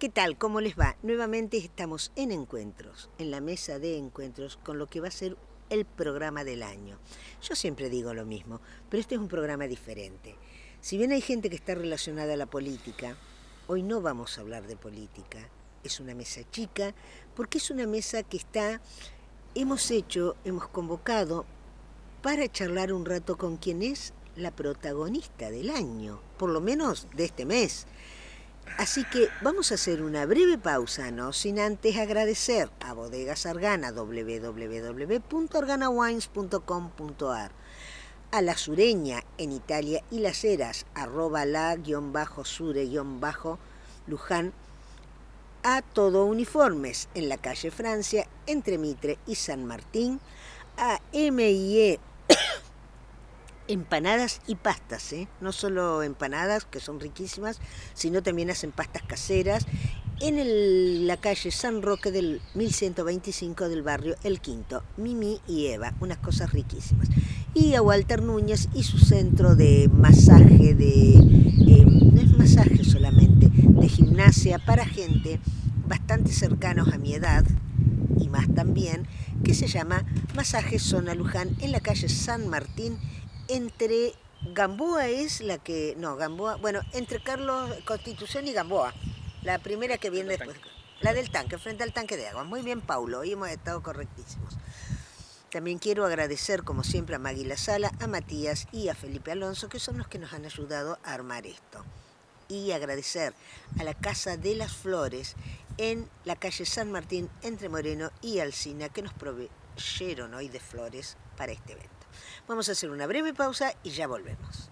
¿Qué tal? ¿Cómo les va? Nuevamente estamos en Encuentros, en la mesa de encuentros, con lo que va a ser el programa del año. Yo siempre digo lo mismo, pero este es un programa diferente. Si bien hay gente que está relacionada a la política, hoy no vamos a hablar de política. Es una mesa chica, porque es una mesa que hemos convocado para charlar un rato con quien es la protagonista del año, por lo menos de este mes. Así que vamos a hacer una breve pausa, no sin antes agradecer a Bodegas Argana, www.arganawines.com.ar, a La Sureña en Italia y Las Heras, @la-sure-luján, a Todo Uniformes en la calle Francia, entre Mitre y San Martín, a M&E empanadas y pastas, no solo empanadas, que son riquísimas, sino también hacen pastas caseras en la calle San Roque del 1125 del barrio El Quinto, Mimi y Eva, unas cosas riquísimas. Y a Walter Núñez y su centro de masaje, no es masaje solamente, de gimnasia para gente bastante cercanos a mi edad, y más también, que se llama Masaje Zona Luján en la calle San Martín, entre Gamboa entre Carlos Constitución y Gamboa, la primera que viene después, la del tanque, frente al tanque de agua. Muy bien, Paulo, hoy hemos estado correctísimos. También quiero agradecer, como siempre, a Magui La Sala, a Matías y a Felipe Alonso, que son los que nos han ayudado a armar esto. Y agradecer a la Casa de las Flores en la calle San Martín, entre Moreno y Alsina, que nos proveyeron hoy de flores para este evento. Vamos a hacer una breve pausa y ya volvemos.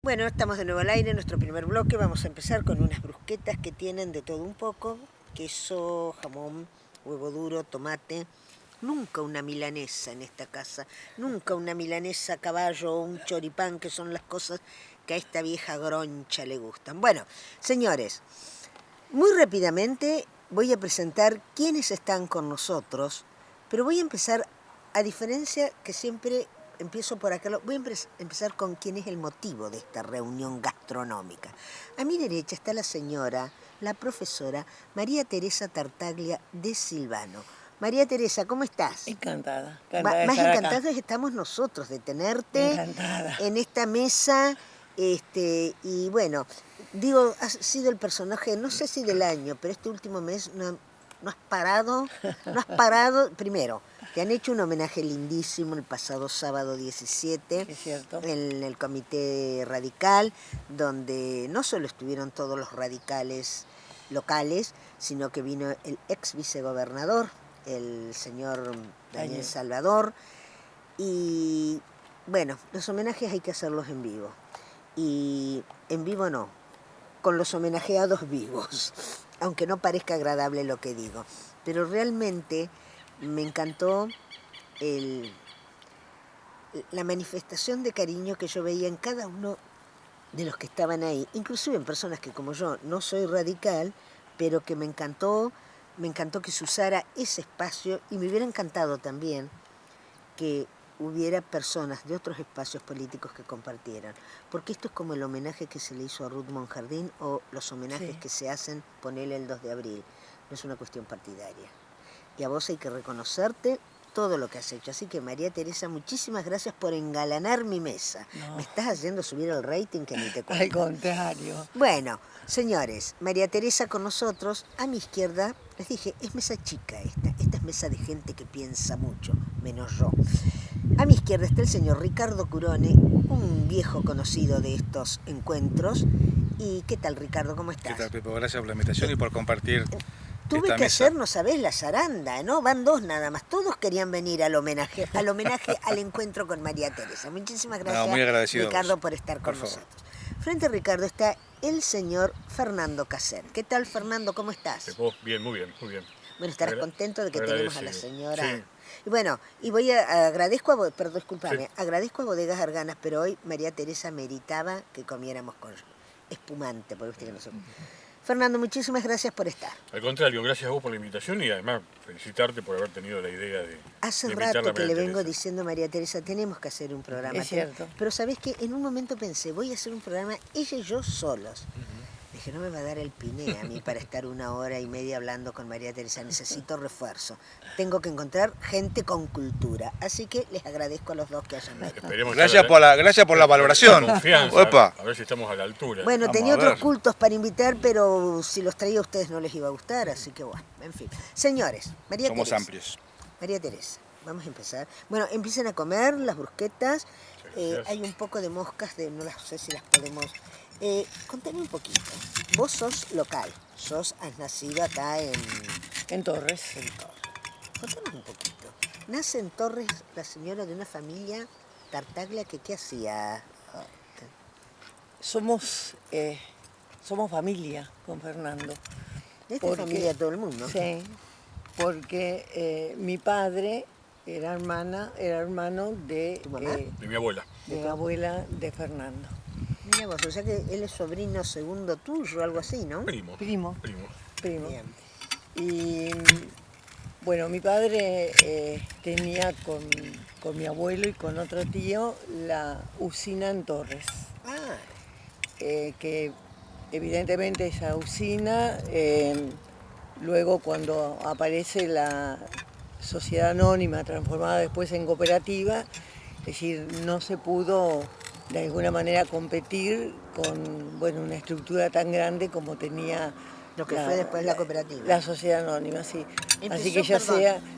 Bueno, estamos de nuevo al aire, nuestro primer bloque. Vamos a empezar con unas brusquetas que tienen de todo un poco: queso, jamón, huevo duro, tomate. Nunca una milanesa en esta casa, nunca una milanesa a caballo o un choripán, que son las cosas que a esta vieja groncha le gustan. Bueno, señores, muy rápidamente voy a presentar quiénes están con nosotros, pero voy a empezar, a diferencia que siempre empiezo por acá, voy a empezar con quién es el motivo de esta reunión gastronómica. A mi derecha está la señora, la profesora María Teresa Tartaglia de Silvano. María Teresa, ¿cómo estás? Encantada. Más encantados estamos nosotros de tenerte en esta mesa. Y bueno, digo, has sido el personaje, no sé si del año, pero este último mes no has parado, primero, Te han hecho un homenaje lindísimo el pasado sábado 17 Es cierto. en el Comité Radical, donde no solo estuvieron todos los radicales locales, sino que vino el ex vicegobernador, el señor Daniel Salvador, y bueno, los homenajes hay que hacerlos en vivo. Y en vivo no, con los homenajeados vivos, aunque no parezca agradable lo que digo. Pero realmente me encantó la manifestación de cariño que yo veía en cada uno de los que estaban ahí, inclusive en personas que como yo no soy radical, pero que me encantó que se usara ese espacio, y me hubiera encantado también que hubiera personas de otros espacios políticos que compartieran, porque esto es como el homenaje que se le hizo a Ruth Monjardín o los homenajes que se hacen, ponele el 2 de abril, no es una cuestión partidaria. Y a vos hay que reconocerte todo lo que has hecho. Así que, María Teresa, muchísimas gracias por engalanar mi mesa. Me estás haciendo subir el rating que ni te cuento. Al contrario. Bueno, señores, María Teresa con nosotros. A mi izquierda, les dije, es mesa chica esta. Esta es mesa de gente que piensa mucho, menos yo. A mi izquierda está el señor Ricardo Curone, un viejo conocido de estos encuentros. ¿Y qué tal, Ricardo? ¿Cómo estás? ¿Qué tal, Pepo? Gracias por la invitación y por compartir. Tuve que hacer, no sabés, la zaranda, ¿no? Van dos nada más. Todos querían venir al homenaje al encuentro con María Teresa. Muchísimas gracias, muy agradecido Ricardo, por estar con nosotros. Frente a Ricardo está el señor Fernando Casset. ¿Qué tal, Fernando? ¿Cómo estás? Pepo, bien, muy bien, muy bien. Bueno, estarás contento de que tenemos a la señora. Sí. Y bueno, y voy a agradezco a Bodegas Arganas, pero hoy María Teresa meritaba que comiéramos con espumante, porque usted que no se... Fernando, muchísimas gracias por estar. Al contrario, gracias a vos por la invitación y además felicitarte por haber tenido la idea de Hace invitarla rato a que María le vengo Teresa. diciendo a María Teresa, tenemos que hacer un programa. Es cierto. Pero ¿sabés qué? En un momento pensé, voy a hacer un programa ella y yo solos. Dije, no me va a dar el piné a mí para estar 1 hora y media hablando con María Teresa. Necesito refuerzo. Tengo que encontrar gente con cultura. Así que les agradezco a los dos que hayan venido. Gracias por la valoración. Confianza, Opa. a ver si estamos a la altura. Bueno, Vamos tenía a otros ver. cultos para invitar, pero si los traía a ustedes no les iba a gustar, así que bueno, en fin. Señores, María Somos Teresa. amplios. María Teresa, vamos a empezar. Bueno, empiecen a comer las brusquetas. Gracias. Hay un poco de moscas, no las sé si las podemos... contame un poquito. Vos sos local, has nacido acá en Torres. Torres. Contame un poquito. Nace en Torres la señora de una familia Tartaglia que ¿qué hacía? Somos familia con Fernando. De esta familia de todo el mundo. Sí, porque mi padre era hermano de, ¿Tu mamá? De mi abuela. de mi abuela de Fernando. Mira vos, o sea que él es sobrino segundo tuyo, algo así, ¿no? Primo. Primo. Bien. Y bueno, mi padre tenía con mi abuelo y con otro tío la usina en Torres. Ah, Que evidentemente esa usina, luego cuando aparece la sociedad anónima transformada después en cooperativa, es decir, no se pudo de alguna manera competir con una estructura tan grande como tenía lo que fue después la cooperativa. La sociedad anónima, sí. Así que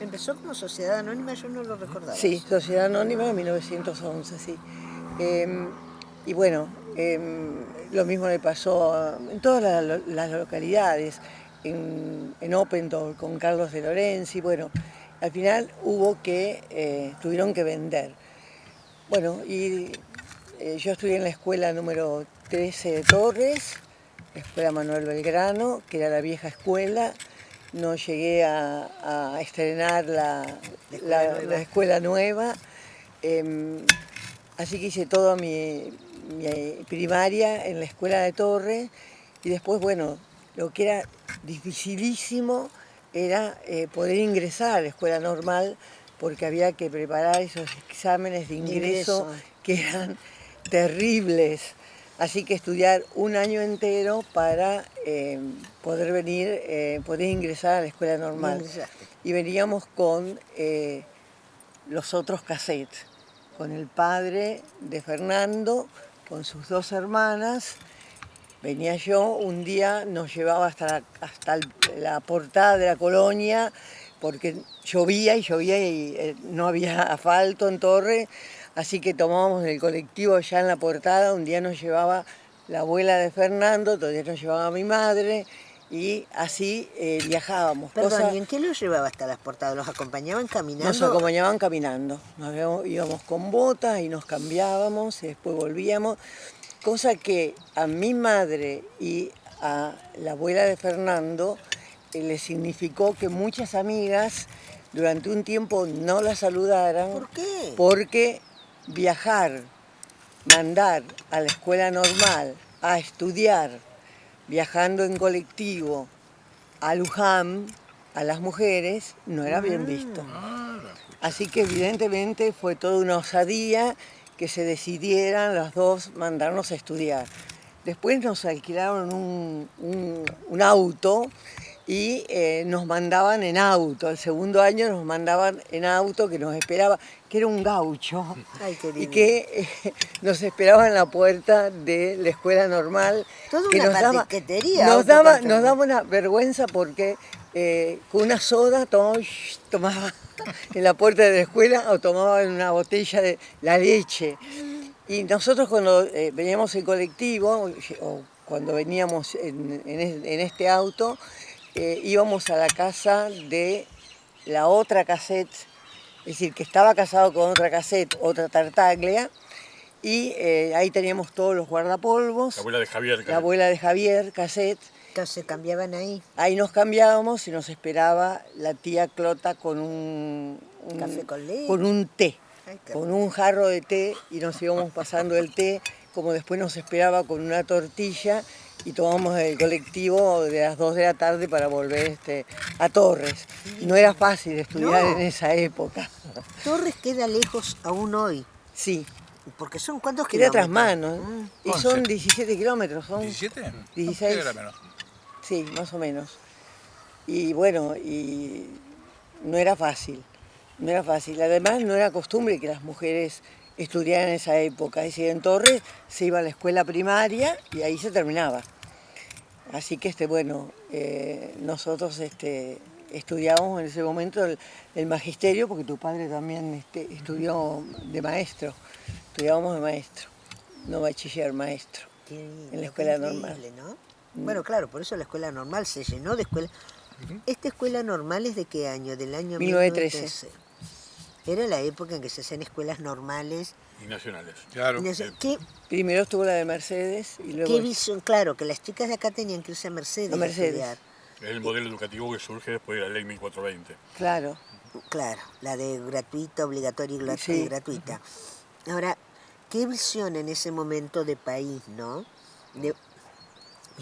Empezó como sociedad anónima, yo no lo recordaba. Sí, sociedad anónima en 1911, sí. Y bueno, lo mismo le pasó en todas las localidades, en Opendorf con Carlos de Lorenzi. Bueno, al final tuvieron que vender. Bueno, y yo estudié en la escuela número 13 de Torres, la escuela Manuel Belgrano, que era la vieja escuela. No llegué a estrenar la escuela nueva. Así que hice toda mi primaria en la escuela de Torres y después, bueno, lo que era dificilísimo era poder ingresar a la escuela normal porque había que preparar esos exámenes de ingreso que eran terribles. Así que estudiar un año entero para poder ingresar a la escuela normal. Y veníamos con los otros cassettes, con el padre de Fernando, con sus dos hermanas. Venía yo, un día nos llevaba hasta la portada de la colonia, porque llovía y no había asfalto en Torre, así que tomábamos el colectivo ya en la portada. Un día nos llevaba la abuela de Fernando, otro día nos llevaba mi madre y así viajábamos. Perdón, ¿y en qué los llevaba hasta las portadas? ¿Los acompañaban caminando? Nos acompañaban caminando, íbamos con botas y nos cambiábamos y después volvíamos, cosa que a mi madre y a la abuela de Fernando le significó que muchas amigas durante un tiempo no la saludaran. ¿Por qué? Porque viajar, mandar a la escuela normal a estudiar, viajando en colectivo a Luján, a las mujeres, no era bien visto. Así que evidentemente fue toda una osadía que se decidieran las dos mandarnos a estudiar. Después nos alquilaron un auto y nos mandaban en auto. El segundo año nos mandaban en auto, que nos esperaba, que era un gaucho. Ay, qué Y lindo. que nos esperaba en la puerta de la escuela normal. Toda que una nos paquetería. nos daba una vergüenza porque con una soda tomaba en la puerta de la escuela o tomaba en una botella de la leche. Y nosotros cuando veníamos en colectivo o cuando veníamos en este auto, íbamos a la casa de la otra cassette, es decir, que estaba casado con otra cassette, otra Tartaglia, y ahí teníamos todos los guardapolvos. La abuela de Javier. La abuela de Javier, cassette. Entonces cambiaban ahí. Ahí nos cambiábamos y nos esperaba la tía Clota con un Café con leche. con un té, Ay, qué con un jarro de té, y nos íbamos pasando el té, como después nos esperaba con una tortilla, y tomamos el colectivo de las 2 de la tarde para volver a Torres. Y no era fácil estudiar No. en esa época. Torres queda lejos aún hoy. Sí, Porque son cuántos queda kilómetros. tras mano. Y 11. son 17 kilómetros, son ¿17? 16. Era menos. Sí, más o menos. Y bueno, y no era fácil, no era fácil. Además, no era costumbre que las mujeres estudiaran en esa época. Es decir, en Torres se iba a la escuela primaria y ahí se terminaba. Así que, bueno, nosotros estudiábamos en ese momento el magisterio, porque tu padre también estudió de maestro. Estudiábamos de maestro, no bachiller, maestro, Qué lindo, en la qué escuela increíble, normal. ¿no? Bueno, claro, por eso la escuela normal se llenó de escuelas. ¿Esta escuela normal es de qué año? Del año 1913. Era la época en que se hacían escuelas normales. Y nacionales. Claro. ¿Qué, Primero estuvo la de Mercedes y luego... qué visión? Claro, que las chicas de acá tenían que irse a Mercedes, A Mercedes. estudiar. Es el modelo educativo que surge después de la ley 1420. Claro. Claro, la de gratuita, obligatoria y Sí. gratuita. Ahora, ¿qué visión en ese momento de país, no?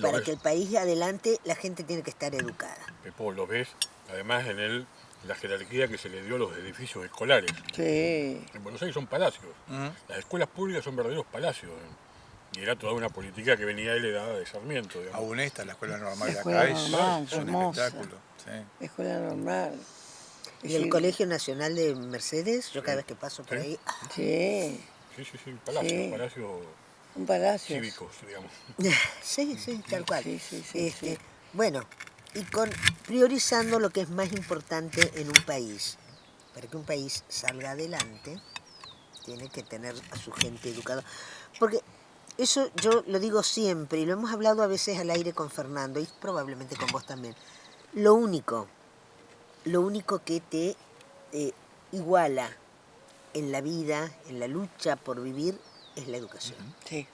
Para ves. que el país adelante, la gente tiene que estar educada. Pepo, lo ves, además en la jerarquía que se le dio a los edificios escolares. Sí. En Buenos Aires son palacios. Las escuelas públicas son verdaderos palacios. Y era toda una política que venía heredada de Sarmiento, digamos. Aún esta, la escuela normal de La acá, escuela normal, es un hermosa. espectáculo. Sí. Escuela normal. Y el Colegio Nacional de Mercedes, yo cada vez que paso por Sí. ahí, Sí, Sí, palacios, Sí. palacios un palacio. cívicos, digamos. sí, tal cual. Sí, sí. Bueno, y priorizando lo que es más importante en un país. Para que un país salga adelante, tiene que tener a su gente educada. Porque eso yo lo digo siempre, y lo hemos hablado a veces al aire con Fernando, y probablemente con vos también. Lo único que te iguala en la vida, en la lucha por vivir, es la educación. Sí.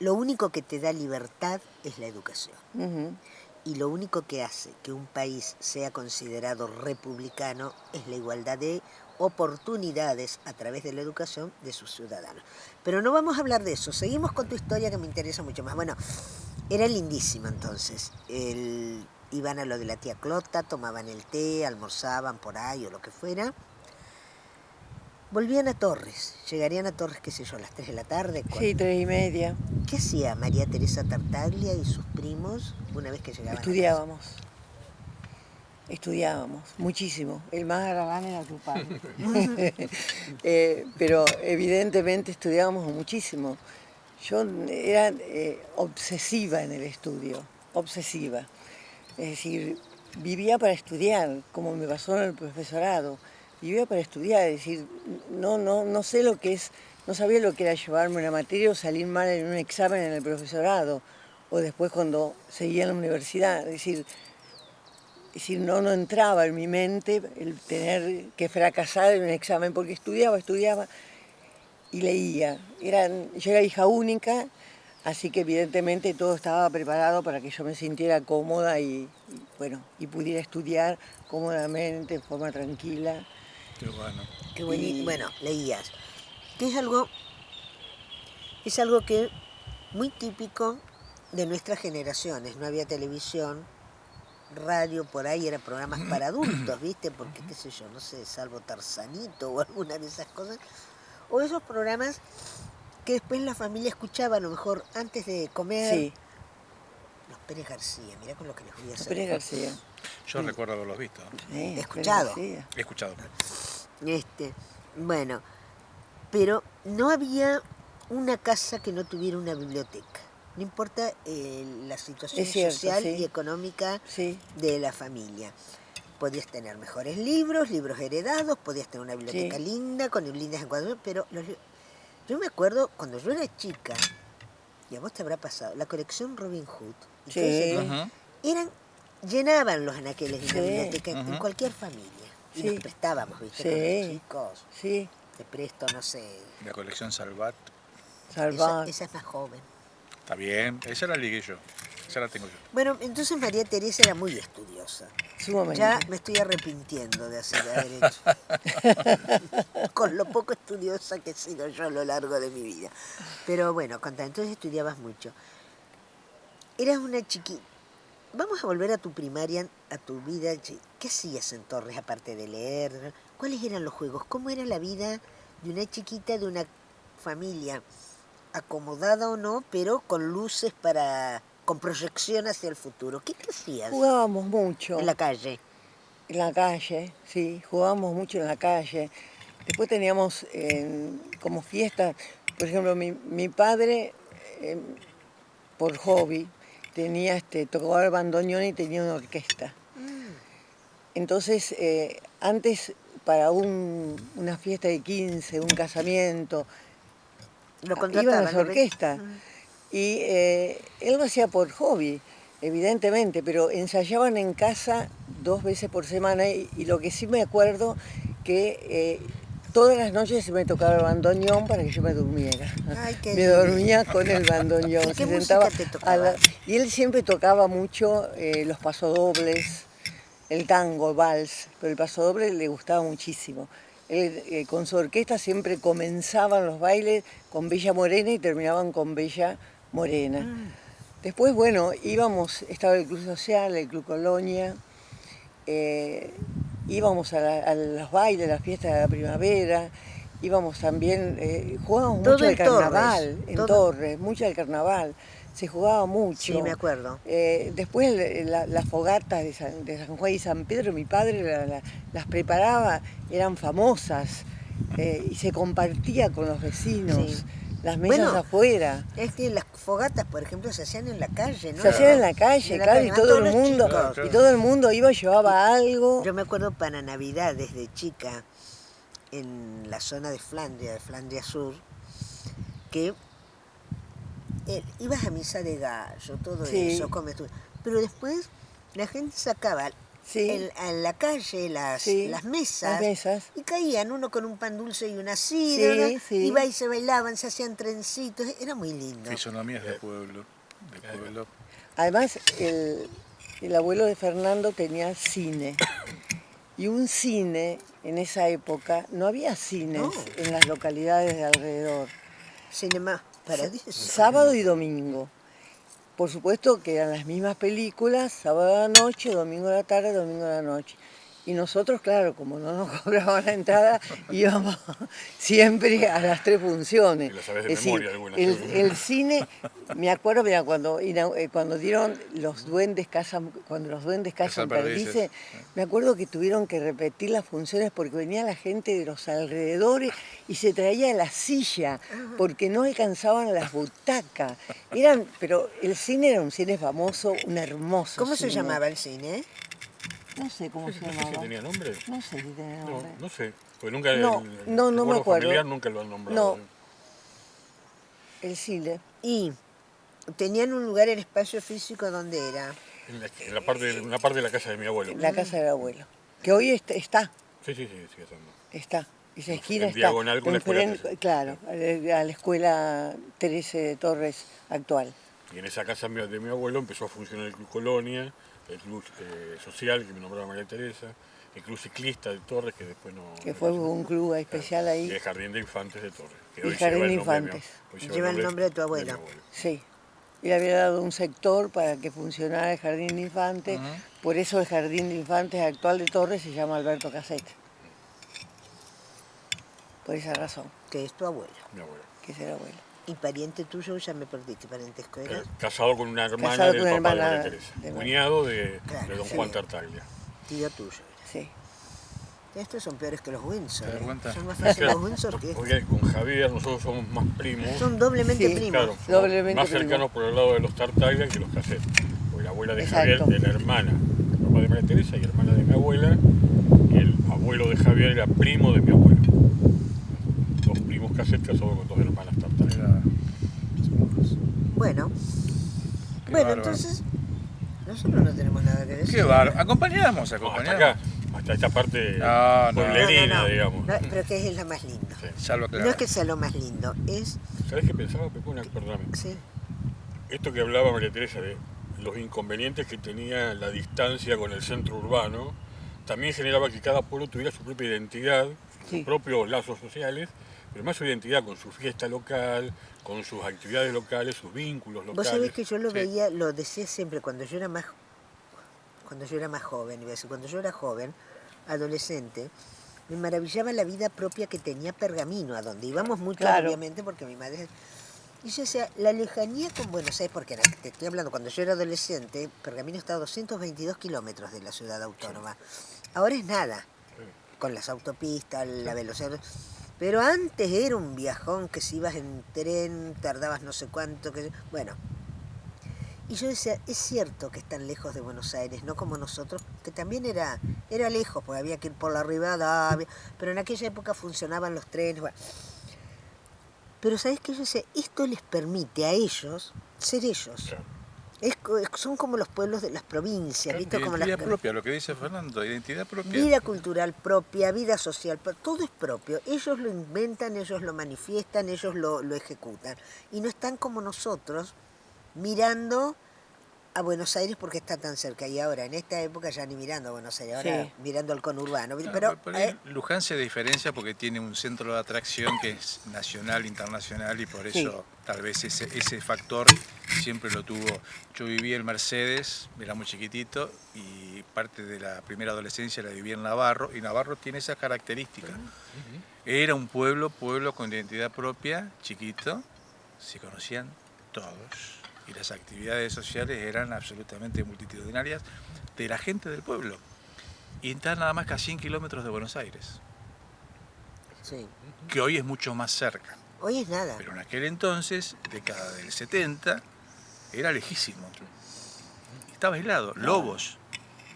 Lo único que te da libertad es la educación. Ujú. Y lo único que hace que un país sea considerado republicano es la igualdad de oportunidades a través de la educación de sus ciudadanos. Pero no vamos a hablar de eso. Seguimos con tu historia que me interesa mucho más. Bueno, era lindísimo entonces. Iban a lo de la tía Clota, tomaban el té, almorzaban por ahí o lo que fuera. Volvían a Torres, llegarían a Torres, qué sé yo, a las 3 de la tarde. Sí, 3:30. ¿Qué hacía María Teresa Tartaglia y sus primos una vez que llegaban? Estudiábamos muchísimo. El más galán era tu padre. Pero evidentemente estudiábamos muchísimo. Yo era obsesiva en el estudio, obsesiva. Es decir, vivía para estudiar, como me pasó en el profesorado. Vivía para estudiar, es decir, no sé lo que es, no sabía lo que era llevarme una materia o salir mal en un examen en el profesorado, o después cuando seguía en la universidad. Es decir, no entraba en mi mente el tener que fracasar en un examen, porque estudiaba y leía. Yo era hija única, así que evidentemente todo estaba preparado para que yo me sintiera cómoda y pudiera estudiar cómodamente, de forma tranquila. Qué bueno. Qué bueno, leías. Que es algo que muy típico de nuestras generaciones. No había televisión, radio, por ahí eran programas para adultos, ¿viste? Porque, qué sé yo, no sé, salvo Tarzanito o alguna de esas cosas. O esos programas que después la familia escuchaba a lo mejor antes de comer. Sí. Los Pérez García, mirá con lo que les voy a hacer. Pérez García. Yo recuerdo haberlos visto. Sí, Escuchado. Pérez García. He escuchado. Bueno, pero no había una casa que no tuviera una biblioteca. No importa la situación Es cierto, social sí. y económica Sí. de la familia. Podías tener mejores libros heredados, podías tener una biblioteca Sí. linda, con lindas encuadernaciones, pero yo me acuerdo cuando yo era chica, y a vos te habrá pasado, la colección Robin Hood, y Sí. todo ese Ujú. llenaban los anaqueles de una Sí. biblioteca en Ujú. cualquier familia. Y Sí. nos prestábamos, ¿viste? Sí. Con los chicos. Sí, Te presto, no sé. La colección Salvat. Salvat. Esa es más joven. Está bien. Esa la ligué yo. Esa la tengo yo. Bueno, entonces María Teresa era muy estudiosa. Sumamente. Ya me estoy arrepintiendo de haber hecho. Con lo poco estudiosa que he sido yo a lo largo de mi vida. Pero bueno, entonces estudiabas mucho. Eras una chiquita. Vamos a volver a tu primaria, a tu vida. ¿Qué hacías en Torres aparte de leer? ¿Cuáles eran los juegos? ¿Cómo era la vida de una chiquita, de una familia acomodada o no, pero con luces con proyección hacia el futuro? ¿Qué hacías Jugábamos mucho. en la calle? En la calle, sí, jugábamos mucho en la calle. Después teníamos como fiestas, por ejemplo, mi padre, por hobby, tocaba el bandoneón y tenía una orquesta. Entonces, antes, para una fiesta de 15, un casamiento, Lo iban contrataban. las orquestas. Y él lo hacía por hobby, evidentemente, pero ensayaban en casa 2 veces por semana y lo que sí me acuerdo que todas las noches se me tocaba el bandoneón para que yo me durmiera. Ay, qué Me lindo. dormía con el bandoneón. ¿Y qué Se música sentaba te tocaba? y él siempre tocaba mucho los pasodobles, el tango, el vals, pero el pasodoble le gustaba muchísimo. Él, con su orquesta siempre comenzaban los bailes con Bella Morena y terminaban con Bella Morena. Después, bueno, estaba el Club Social, el Club Colonia, íbamos a los bailes, a las fiestas de la primavera, íbamos también, jugábamos Todo mucho al en Torres, carnaval, en todo. Torres, mucho al carnaval, se jugaba mucho. Sí, me acuerdo. Después las fogatas de San Juan y San Pedro, mi padre las preparaba, eran famosas, y se compartía con los vecinos. Sí. Las mesas afuera. Es que las fogatas, por ejemplo, se hacían en la calle, ¿no? Se hacían en la calle, claro, y van todo todos el los mundo, chicos. Claro. y todo el mundo iba y llevaba algo. Yo me acuerdo para Navidad, desde chica, en la zona de Flandria Sur, que ibas a misa de gallo, todo Sí. eso, pero después la gente sacaba Sí. en la calle las mesas, las mesas. y caían uno con un pan dulce y una sidra, Sí, sí. iba y se bailaban, se hacían trencitos, era muy lindo. Fisonomías de pueblo. De pueblo. Además, el abuelo de Fernando tenía cine. Y un cine, en esa época, no había cines No. en las localidades de alrededor. Cinema Paradiso. Sábado y domingo. Por supuesto que eran las mismas películas, sábado a la noche, domingo a la tarde, domingo a la noche. Y nosotros, claro, como no nos cobraban la entrada, íbamos siempre a las 3 funciones. Y lo sabés de Es memoria decir, algunas, el, seguro. el cine, me acuerdo, mira, cuando dieron los duendes cazan Perdices. perdices, me acuerdo que tuvieron que repetir las funciones porque venía la gente de los alrededores y se traía la silla porque no alcanzaban las butacas. Pero el cine era un cine famoso, un hermoso ¿Cómo se cine. llamaba el cine? No sé cómo se ¿No sé si llamaba. tenía nombre? No sé si tenía No, nombre. no sé. Pues nunca No, no me recuerdo acuerdo. familiar nunca lo han nombrado. No. El Sile. Y tenían un lugar en espacio físico donde era. En una parte de la casa de mi abuelo. La casa del abuelo. Que hoy está. Sí, sigue estando. Está. Esa En esquina está. diagonal con la escuela Enfrente, Teresa. claro, a la escuela Teresa de Torres actual. Y en esa casa de mi abuelo empezó a funcionar el Club Colonia, el Club Social, que me nombraba María Teresa, el Club Ciclista de Torres, que después no... Que fue un club especial Y ahí. el Jardín de Infantes de Torres. Que Y hoy el Jardín lleva de el nombre Infantes. hoy Lleva el nombre de tu mi abuelo. Sí. Y le había dado un sector para que funcionara el Jardín de Infantes. Por eso el Jardín de Infantes actual de Torres se llama Alberto Casset. Por esa razón, Que es tu abuelo. Mi abuelo. que es el abuelo. Y pariente tuyo, ya me perdiste, parentesco era. Casado con una hermana Casado del con papá de hermana María Teresa. de- Cuñado de Claro, don sí. Juan Tartaglia. Tío tuyo era. Sí. Estos son peores que los Windsor. ¿Te das cuenta? Son más fáciles los Windsor que estos. Oye, con Javier nosotros somos más primos. Son doblemente Sí. primos. Claro, Doblemente más primo. cercanos por el lado de los Tartaglia que los Casset. Porque la abuela de Exacto. Javier, de la hermana, el papá de María Teresa y hermana de mi abuela, y el abuelo de Javier era primo de mi abuelo. Dos primos Casset casados con dos hermanas Tartaglia. Era- Bueno. Qué Bueno, bárbaro. entonces, nosotros no tenemos nada que decir. Qué bárbaro. Acompañamos, No, hasta acompañamos. acá, hasta esta parte No, no. pueblerina, No, digamos. pero que es la más linda. Sí. Ya lo No aclaramos. es que sea lo más lindo, es... ¿Sabés qué pensaba, Pepona? Perdóname. Sí, Esto que hablaba María Teresa de los inconvenientes que tenía la distancia con el centro urbano, también generaba que cada pueblo tuviera su propia identidad, Sí. sus propios lazos sociales, pero más su identidad con su fiesta local, con sus actividades locales, sus vínculos locales. vos sabés que yo lo Sí. veía, lo decía siempre cuando yo era más joven, iba a decir, cuando yo era joven, adolescente, me maravillaba la vida propia que tenía Pergamino, a donde íbamos mucho, Claro. obviamente, porque mi madre... Y yo decía, la lejanía con Buenos Aires, porque te estoy hablando, cuando yo era adolescente, Pergamino estaba a 222 kilómetros de la ciudad autónoma. Ahora es nada, con las autopistas, la velocidad... Pero antes era un viajón que si ibas en tren, tardabas no sé cuánto, bueno. Y yo decía, es cierto que están lejos de Buenos Aires, no como nosotros, que también era lejos, porque había que ir por la Rivadavia, pero en aquella época funcionaban los trenes, bueno. Pero ¿sabés qué? Yo decía, esto les permite a ellos ser ellos. Claro. Son como los pueblos de las provincias, ¿viste? Como Identidad las... propia, lo que dice Fernando, identidad propia. Vida cultural propia, vida social, todo es propio. Ellos lo inventan, ellos lo manifiestan, ellos lo ejecutan. Y no están como nosotros mirando a Buenos Aires porque está tan cerca. Y ahora, en esta época ya ni mirando a Buenos Aires, ahora Sí. mirando al conurbano. Claro, Pero por ahí Luján se diferencia porque tiene un centro de atracción que es nacional, internacional, y por eso Sí. tal vez ese factor siempre lo tuvo. Yo viví en Mercedes, era muy chiquitito, y parte de la primera adolescencia la viví en Navarro, y Navarro tiene esa característica. Era un pueblo con identidad propia, chiquito, se conocían todos, y las actividades sociales eran absolutamente multitudinarias de la gente del pueblo. Y está nada más que a 100 kilómetros de Buenos Aires, sí, que hoy es mucho más cerca. hoy es nada. Pero en aquel entonces, década del 70, era lejísimo. Estaba aislado. Lobos,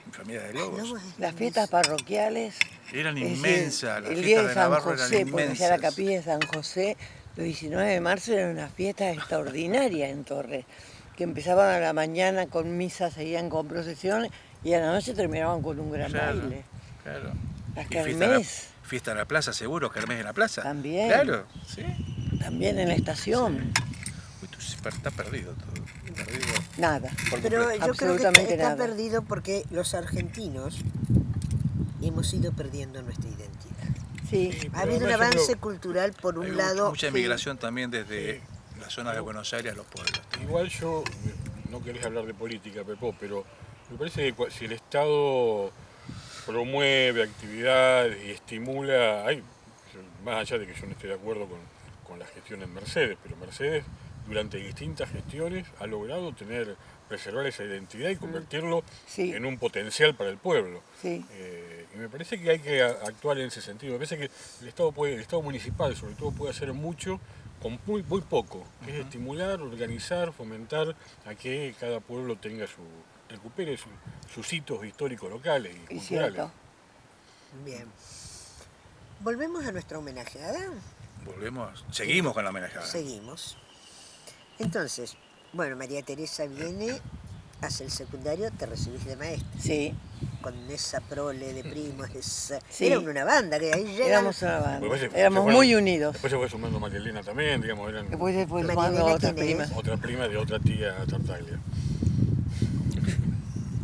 mi familia de Lobos. Lobos es Las fiestas parroquiales. Eran es decir, inmensas, las el día fiestas de de San Navarro eran José, porque allá la inmensas. capilla de San José, los 19 de marzo era una fiesta extraordinaria en Torres, que empezaban a la mañana con misa, seguían con procesiones y a la noche terminaban con un gran Claro, baile. claro. Las Y fiesta en la- kermés, Fiesta en la plaza, seguro, kermés en la plaza. También. Claro, sí. también en la estación, Uy, está perdido todo. Perdido nada. por Pero completo. yo creo que Absolutamente está nada. perdido porque los argentinos hemos ido perdiendo nuestra identidad. Sí, Sí, Ha pero habido un además yo avance creo- cultural por un Hay lado. mucha sí. migración también desde la zona de Buenos Aires a los pueblos. Igual yo, no querés hablar de política, Pepo, pero me parece que si el Estado promueve actividades y estimula, más allá de que yo no esté de acuerdo con la gestión en Mercedes, pero Mercedes durante distintas gestiones ha logrado preservar esa identidad y convertirlo Sí. en un potencial para el pueblo. sí. Y me parece que hay que actuar en ese sentido. Me parece que el Estado municipal sobre todo puede hacer mucho con muy poco, que es estimular, organizar, fomentar a que cada pueblo tenga recupere sus hitos históricos locales y Y culturales. cierto. Bien. Volvemos a nuestra homenajeada. Seguimos con la homenajada. Seguimos. Entonces, bueno, María Teresa viene, hace el secundario, te recibís de maestra. Sí, Con esa prole de primos, Sí. era una banda que ahí llegan. éramos una banda. Después se Éramos fueron- muy unidos. Después se fue sumando María Elena también, digamos, eran Después María sumando Elena, otras ¿quién es? primas. otra prima de otra tía Tartaglia.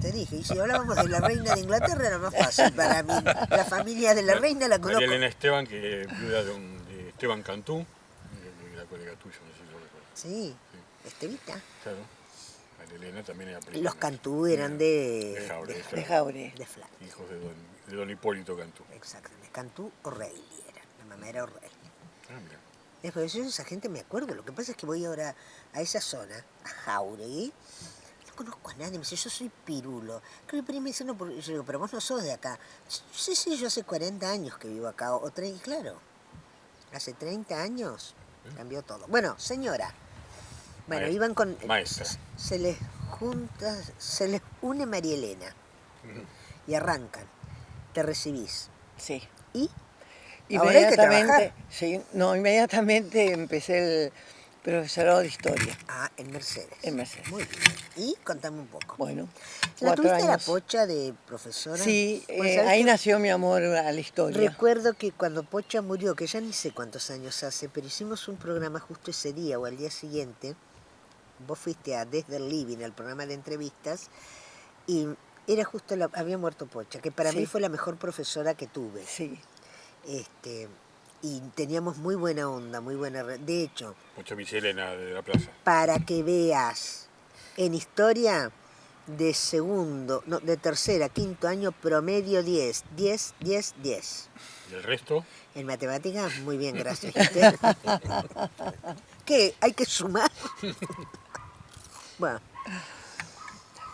Te dije, y si hablábamos de la reina de Inglaterra era más fácil para mí. La familia de la reina la María conozco. Elena Esteban, que viuda de Esteban Cantú, que era colega tuyo, no sé si lo recuerdo. Sí, Estevita. Claro. María Elena también era prima. Los Cantú eran de Jaure, de- De Jaure. de Fla. hijos de don Hipólito Cantú. Exactamente. Cantú O'Reilly era. La mamá era O'Reilly. Ah, mira. Después yo de esa gente me acuerdo. Lo que pasa es que voy ahora a esa zona, a Jauregui. No conozco a nadie. Me dice, yo soy pirulo. Creo que me dice, no, yo digo, pero vos no sos de acá. Sí, yo hace 40 años que vivo acá. Y claro, hace 30 años cambió todo. Bueno, señora. Bueno, Maestra. iban con... Maestra. Se les junta, se les une María Elena. Y arrancan. Te recibís. Sí. Y ahora hay que Inmediatamente, trabajar. sí, no, inmediatamente empecé el profesorado de historia En Mercedes. en Mercedes. Muy bien. Y contame un poco. Bueno, ¿La 4 tuviste a la años. Pocha de profesora? Sí, Pues, ¿sabés ahí qué? nació mi amor a la historia. Recuerdo que cuando Pocha murió, que ya ni sé cuántos años hace, pero hicimos un programa justo ese día o al día siguiente. Vos fuiste a Desde el Living, al programa de entrevistas, y era justo, había muerto Pocha, que para Sí. mí fue la mejor profesora que tuve. Sí, Y teníamos muy buena onda, muy buena... De hecho, Mucha Michelena de la plaza. para que veas, en historia de tercera, quinto año, promedio 10. ¿Y el resto? En matemáticas, muy bien, gracias. ¿Y usted? ¿Qué? ¿Hay que sumar? Bueno,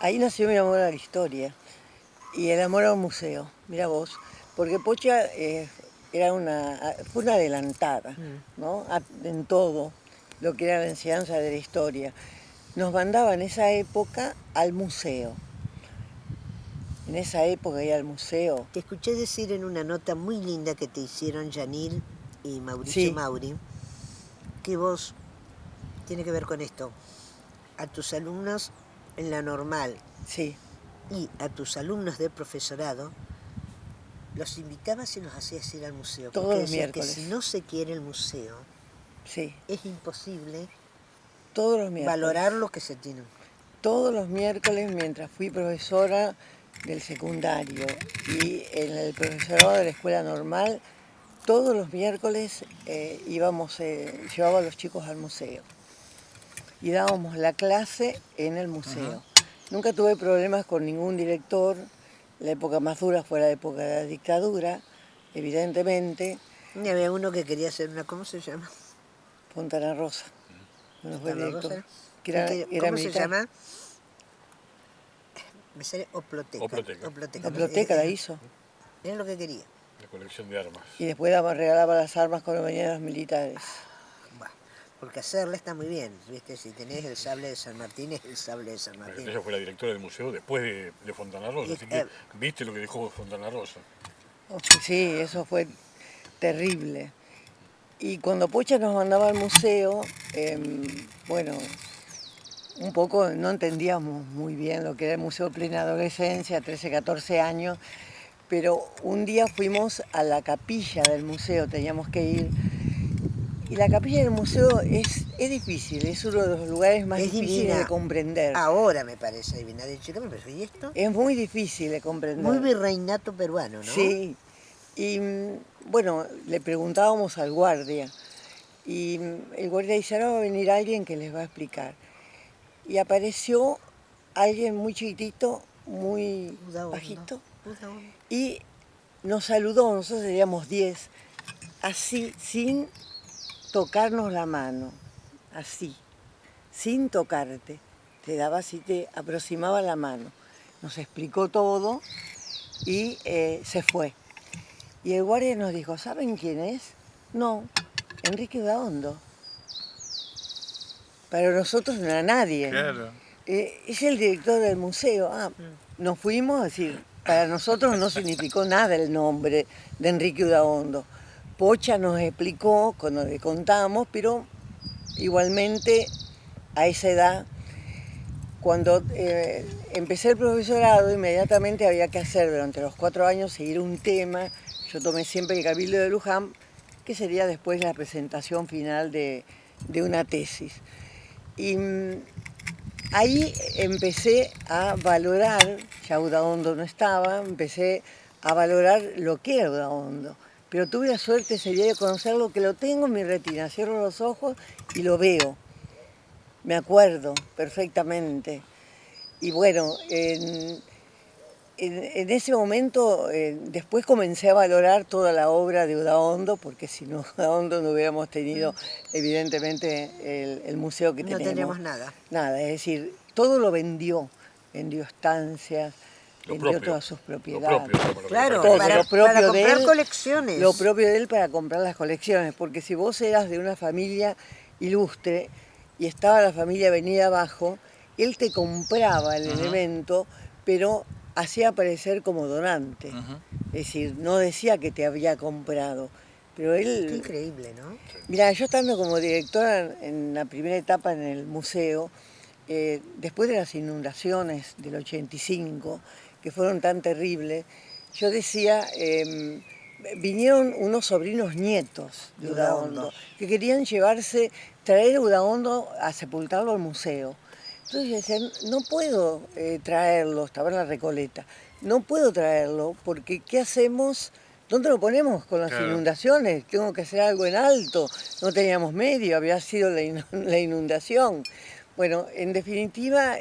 ahí nació mi amor a la historia y el amor a un museo, mira vos, porque Pocha fue una adelantada, ¿no? En todo lo que era la enseñanza de la historia. Nos mandaba en esa época al museo. En esa época ir al museo. te escuché decir en una nota muy linda que te hicieron Yanil y Mauricio Sí. Mauri, que vos, tiene que ver con esto, a tus alumnos en la normal Sí, y a tus alumnos de profesorado, los invitabas y los hacías ir al museo. Todos Porque los decías miércoles. que si no se quiere el museo, sí, es imposible todos los miércoles. valorar lo que se tiene. Todos los miércoles mientras fui profesora del secundario y en el profesorado de la escuela normal, todos los miércoles llevaba a los chicos al museo y dábamos la clase en el museo. Nunca tuve problemas con ningún director. La época más dura fue la época de la dictadura, evidentemente. Y había uno que quería hacer una, ¿cómo se llama? Fontana Rosa. Bueno, fue Fontana director, Rosa. que era ¿Cómo se militar. llama? Me sale Oploteca. Oploteca. La biblioteca la hizo. Era lo que quería. La colección de armas. Y después regalaba las armas cuando venían los militares. Bueno, porque hacerla está muy bien, ¿viste? Si tenés el sable de San Martín, es el sable de San Martín. Ella fue la directora del museo después de Fontana Rosa, Y, así que viste lo que dejó Fontana Rosa. Sí, eso fue terrible. Y cuando Pocha nos mandaba al museo, bueno, un poco no entendíamos muy bien lo que era el Museo de Plena Adolescencia, 13, 14 años, pero un día fuimos a la capilla del museo, teníamos que ir. Y la capilla del museo es difícil, es uno de los lugares más Es difíciles divina. de comprender. Ahora me parece divina. De chica me pareció, ¿y esto? Es muy difícil de comprender. Muy virreinato peruano, ¿no? Sí, y bueno, le preguntábamos al guardia y el guardia dice, ahora va a venir alguien que les va a explicar. Y apareció alguien muy chiquitito, muy Udaondo. bajito, Udaondo. y nos saludó, nosotros seríamos 10, así, sin tocarnos la mano, así, sin tocarte. Te daba así, te aproximaba la mano. Nos explicó todo y se fue. Y el guardia nos dijo, ¿saben quién es? No, Enrique Udaondo. Para nosotros no era nadie. Claro. Es el director del museo. Nos fuimos, es decir, para nosotros no significó nada el nombre de Enrique Udaondo. Pocha nos explicó cuando le contamos, pero igualmente a esa edad, cuando empecé el profesorado, inmediatamente había que hacer durante los 4 años seguir un tema. Yo tomé siempre el Cabildo de Luján, que sería después la presentación final de una tesis. Y ahí empecé a valorar, ya Udaondo no estaba, empecé a valorar lo que era Udaondo. Pero tuve la suerte ese día de conocerlo, que lo tengo en mi retina, cierro los ojos y lo veo. Me acuerdo perfectamente. Y bueno, en ese momento, después comencé a valorar toda la obra de Udaondo, porque si no, Udaondo no hubiéramos tenido, evidentemente, el museo que tenemos. No tenemos nada. Nada, es decir, todo lo vendió estancias, vendió todas sus propiedades. Claro, Todo, para comprar colecciones. Lo propio de él para comprar las colecciones, porque si vos eras de una familia ilustre y estaba la familia venida abajo, él te compraba el elemento, pero hacía aparecer como donante. Es decir, no decía que te había comprado, pero él... Qué increíble, ¿no? Mira, yo estando como directora en la primera etapa en el museo, después de las inundaciones del 85, que fueron tan terribles, yo decía, vinieron unos sobrinos nietos de Udaondo, que querían traer a Udaondo a sepultarlo al museo. Entonces yo decía, no puedo traerlo, estaba en la Recoleta, no puedo traerlo porque ¿qué hacemos? ¿Dónde lo ponemos con las inundaciones? Tengo que hacer algo en alto, no teníamos medio, había sido la inundación. Bueno, en definitiva,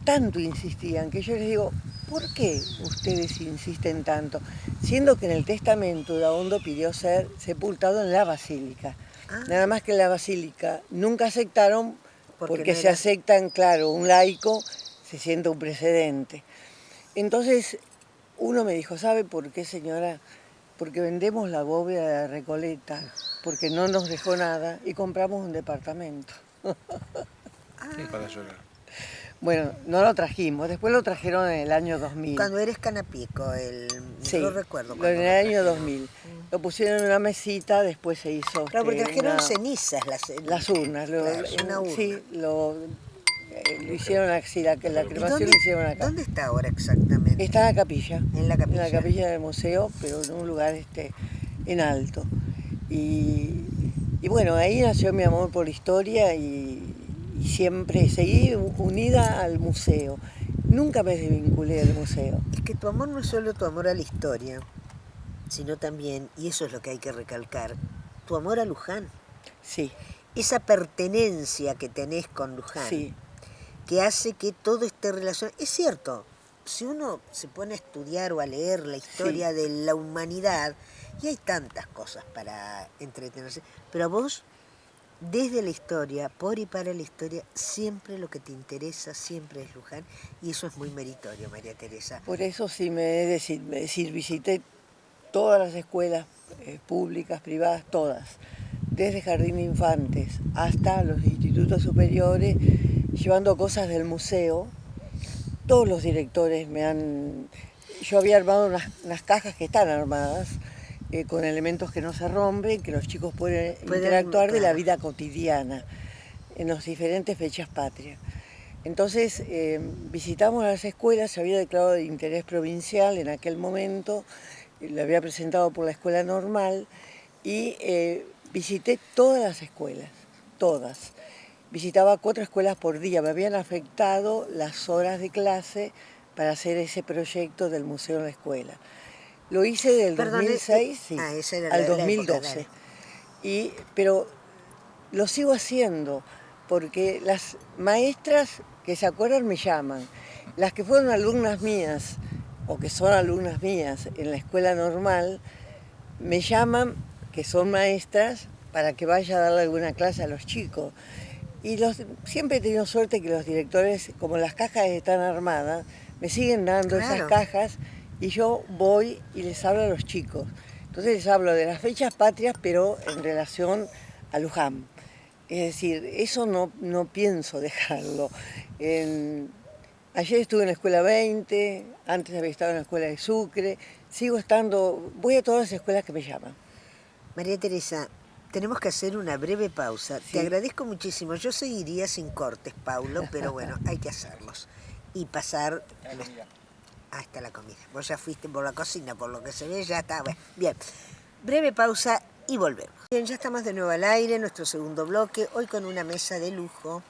tanto insistían que yo les digo, ¿por qué ustedes insisten tanto? Siendo que en el testamento Udaondo pidió ser sepultado en la basílica. Nada más que en la basílica nunca aceptaron, porque se aceptan, claro, un laico se siente un precedente. Entonces uno me dijo, ¿sabe por qué, señora? Porque vendemos la bóveda de la Recoleta, porque no nos dejó nada y compramos un departamento. Para llorar. Bueno, no lo trajimos, después lo trajeron en el año 2000. Cuando eres canapico, sí, no recuerdo. En el año 2000. Lo pusieron en una mesita, después se hizo... Claro, porque trajeron cenizas. Las urnas. Una urna. Sí, lo hicieron así, la cremación lo hicieron acá. ¿Dónde está ahora exactamente? Está en la capilla. En la capilla. En la capilla del museo, pero en un lugar en alto. Y bueno, ahí nació mi amor por la historia y siempre seguí unida al museo. Nunca me desvinculé del museo. Es que tu amor no es solo tu amor a la historia, sino también, y eso es lo que hay que recalcar, tu amor a Luján. Sí. Esa pertenencia que tenés con Luján, sí. que hace que todo esté relacionado. Es cierto, si uno se pone a estudiar o a leer la historia de la humanidad, y hay tantas cosas para entretenerse, pero a vos, desde la historia, por y para la historia, siempre lo que te interesa, siempre es Luján, y eso es muy meritorio, María Teresa. Por eso sí visité todas las escuelas públicas, privadas, todas, desde jardín de infantes hasta los institutos superiores, llevando cosas del museo. Todos los directores yo había armado unas cajas que están armadas, con elementos que no se rompen, que los chicos pueden interactuar de la vida cotidiana en las diferentes fechas patrias. Entonces visitamos las escuelas, se había declarado de interés provincial en aquel momento, lo había presentado por la escuela normal y visité todas las escuelas, todas. Visitaba 4 escuelas por día, me habían afectado las horas de clase para hacer ese proyecto del museo en la escuela. Lo hice del 2006 al 2012, pero lo sigo haciendo porque las maestras que se acuerdan me llaman, las que fueron alumnas mías o que son alumnas mías en la escuela normal, me llaman, que son maestras, para que vaya a darle alguna clase a los chicos. Y siempre he tenido suerte que los directores, como las cajas están armadas, me siguen dando esas cajas y yo voy y les hablo a los chicos. Entonces les hablo de las fechas patrias, pero en relación a Luján. Es decir, eso no pienso dejarlo. Ayer estuve en la escuela 20, antes había estado en la escuela de Sucre, sigo estando, voy a todas las escuelas que me llaman. María Teresa, tenemos que hacer una breve pausa. Sí. Te agradezco muchísimo. Yo seguiría sin cortes, Paulo, pero bueno, hay que hacerlos. Y pasar hasta la comida. Vos ya fuiste por la cocina, por lo que se ve, ya está. Bueno, bien, breve pausa y volvemos. Bien, ya estamos de nuevo al aire, nuestro segundo bloque, hoy con una mesa de lujo,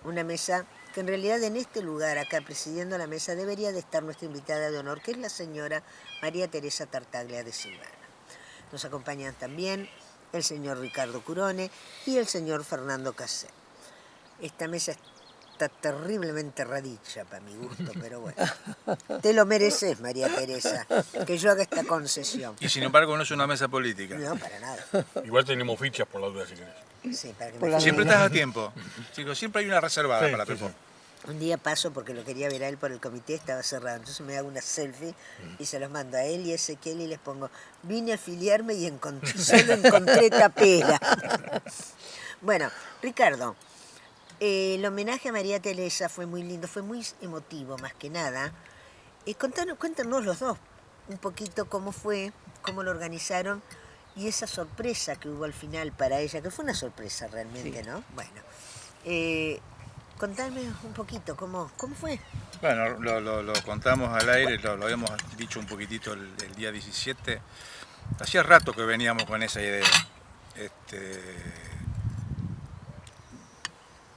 una mesa que en realidad en este lugar, acá presidiendo la mesa, debería de estar nuestra invitada de honor, que es la señora María Teresa Tartaglia de Silvana. Nos acompañan también el señor Ricardo Curone y el señor Fernando Casé. Esta mesa está terriblemente radicha para mi gusto, pero bueno. Te lo mereces, María Teresa, que yo haga esta concesión. Y sin embargo no es una mesa política. No, para nada. Igual tenemos fichas por la duda, si querés. Sí, para que Por me la Siempre duda. estás a tiempo. Chicos, siempre hay una reservada Sí, para sí, Pepo. sí. Un día paso porque lo quería ver a él por el comité, estaba cerrado. Entonces me hago una selfie y se los mando a él y a Ezequiel y les pongo, vine a afiliarme y solo encontré tapera. Bueno, Ricardo, el homenaje a María Teresa fue muy lindo, fue muy emotivo más que nada. Cuéntanos los dos un poquito cómo fue, cómo lo organizaron y esa sorpresa que hubo al final para ella, que fue una sorpresa realmente, Sí. ¿no? Bueno, contame un poquito, ¿cómo fue? Bueno, lo contamos al aire, lo habíamos dicho un poquitito el día 17. Hacía rato que veníamos con esa idea.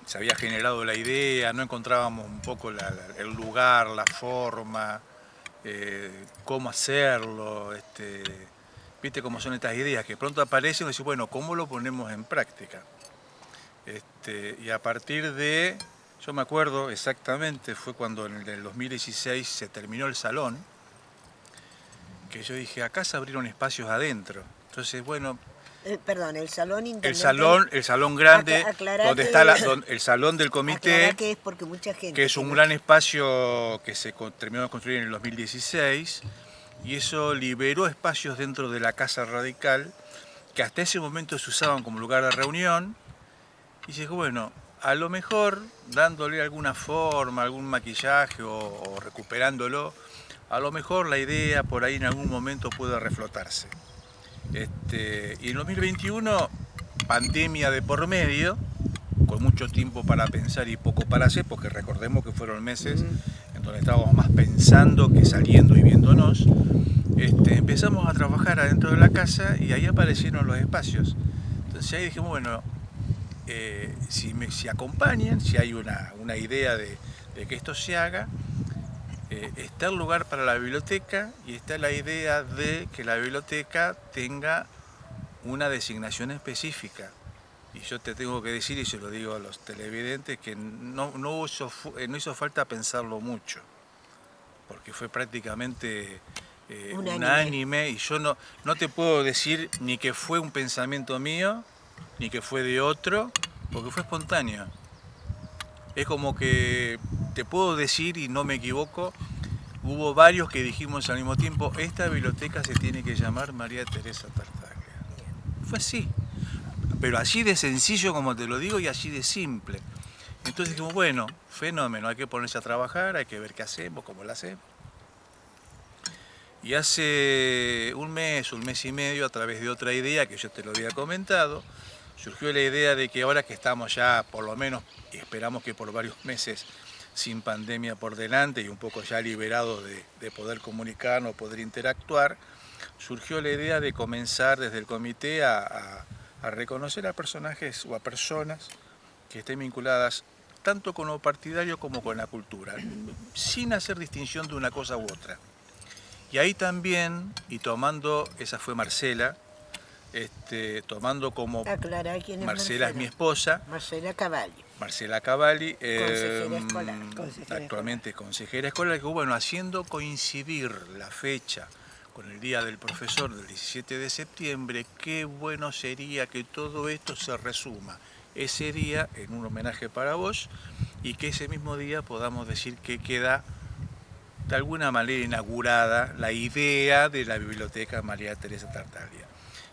Se había generado la idea, no encontrábamos un poco el lugar, la forma, cómo hacerlo. Viste cómo son estas ideas que pronto aparecen y decís, bueno, ¿cómo lo ponemos en práctica? Y a partir de, yo me acuerdo exactamente, fue cuando en el 2016 se terminó el salón, que yo dije, acá se abrieron espacios adentro. Entonces, bueno, Perdón, el salón intendente. el salón grande, Aclará donde que- está el salón del comité, Aclará que es porque mucha gente... que es un gran espacio que se terminó de construir en el 2016, y eso liberó espacios dentro de la Casa Radical, que hasta ese momento se usaban como lugar de reunión, y dije, bueno, a lo mejor dándole alguna forma, algún maquillaje o recuperándolo, a lo mejor la idea por ahí en algún momento puede reflotarse. Y en 2021, pandemia de por medio, con mucho tiempo para pensar y poco para hacer, porque recordemos que fueron meses en donde estábamos más pensando que saliendo y viéndonos, empezamos a trabajar adentro de la casa y ahí aparecieron los espacios. Entonces ahí dijimos, bueno, si acompañan, si hay una idea de que esto se haga, está el lugar para la biblioteca y está la idea de que la biblioteca tenga una designación específica. Y yo te tengo que decir, y se lo digo a los televidentes, que no hizo falta pensarlo mucho, porque fue prácticamente unánime, y yo no te puedo decir ni que fue un pensamiento mío, ni que fue de otro, porque fue espontáneo. Es como que te puedo decir, y no me equivoco, hubo varios que dijimos al mismo tiempo, esta biblioteca se tiene que llamar María Teresa Tartaglia. Fue así, pero así de sencillo como te lo digo y así de simple. Entonces dijimos, bueno, fenómeno, hay que ponerse a trabajar, hay que ver qué hacemos, cómo lo hacemos. Y hace un mes y medio, a través de otra idea que yo te lo había comentado, surgió la idea de que ahora que estamos ya, por lo menos, y esperamos que por varios meses, sin pandemia por delante y un poco ya liberados de poder comunicarnos, poder interactuar, surgió la idea de comenzar desde el comité a reconocer a personajes o a personas que estén vinculadas tanto con lo partidario como con la cultura, sin hacer distinción de una cosa u otra. Y ahí también, y tomando, esa fue Marcela, tomando como Aclará quién es Marcela es mi esposa, Marcela Cavalli. Marcela Cavalli, Consejera escolar. actualmente consejera escolar, que bueno, haciendo coincidir la fecha con el Día del Profesor del 17 de septiembre, qué bueno sería que todo esto se resuma ese día en un homenaje para vos y que ese mismo día podamos decir que queda de alguna manera inaugurada la idea de la Biblioteca María Teresa Tartaglia.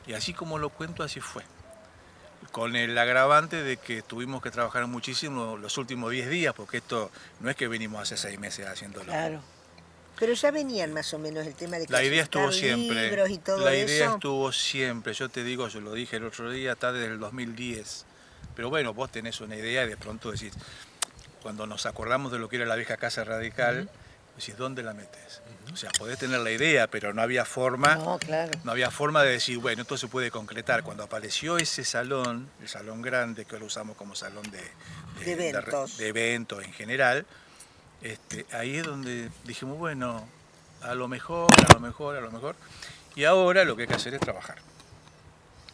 Y así como lo cuento, así fue. con el agravante de que tuvimos que trabajar muchísimo los últimos 10 días, porque esto no es que venimos hace 6 meses haciéndolo. Claro. Pero ya venían más o menos el tema de La idea estuvo clasificar siempre. libros y todo La idea eso. estuvo siempre. Yo te digo, yo lo dije el otro día, está desde el 2010. Pero bueno, vos tenés una idea y de pronto decís, cuando nos acordamos de lo que era la vieja casa radical, decís, ¿dónde la metes? O sea, podés tener la idea, pero no había forma. No, claro. No había forma de decir, bueno, esto se puede concretar. Cuando apareció ese salón, el salón grande, que ahora usamos como salón de eventos en general, ahí es donde dijimos, bueno, a lo mejor. Y ahora lo que hay que hacer es trabajar.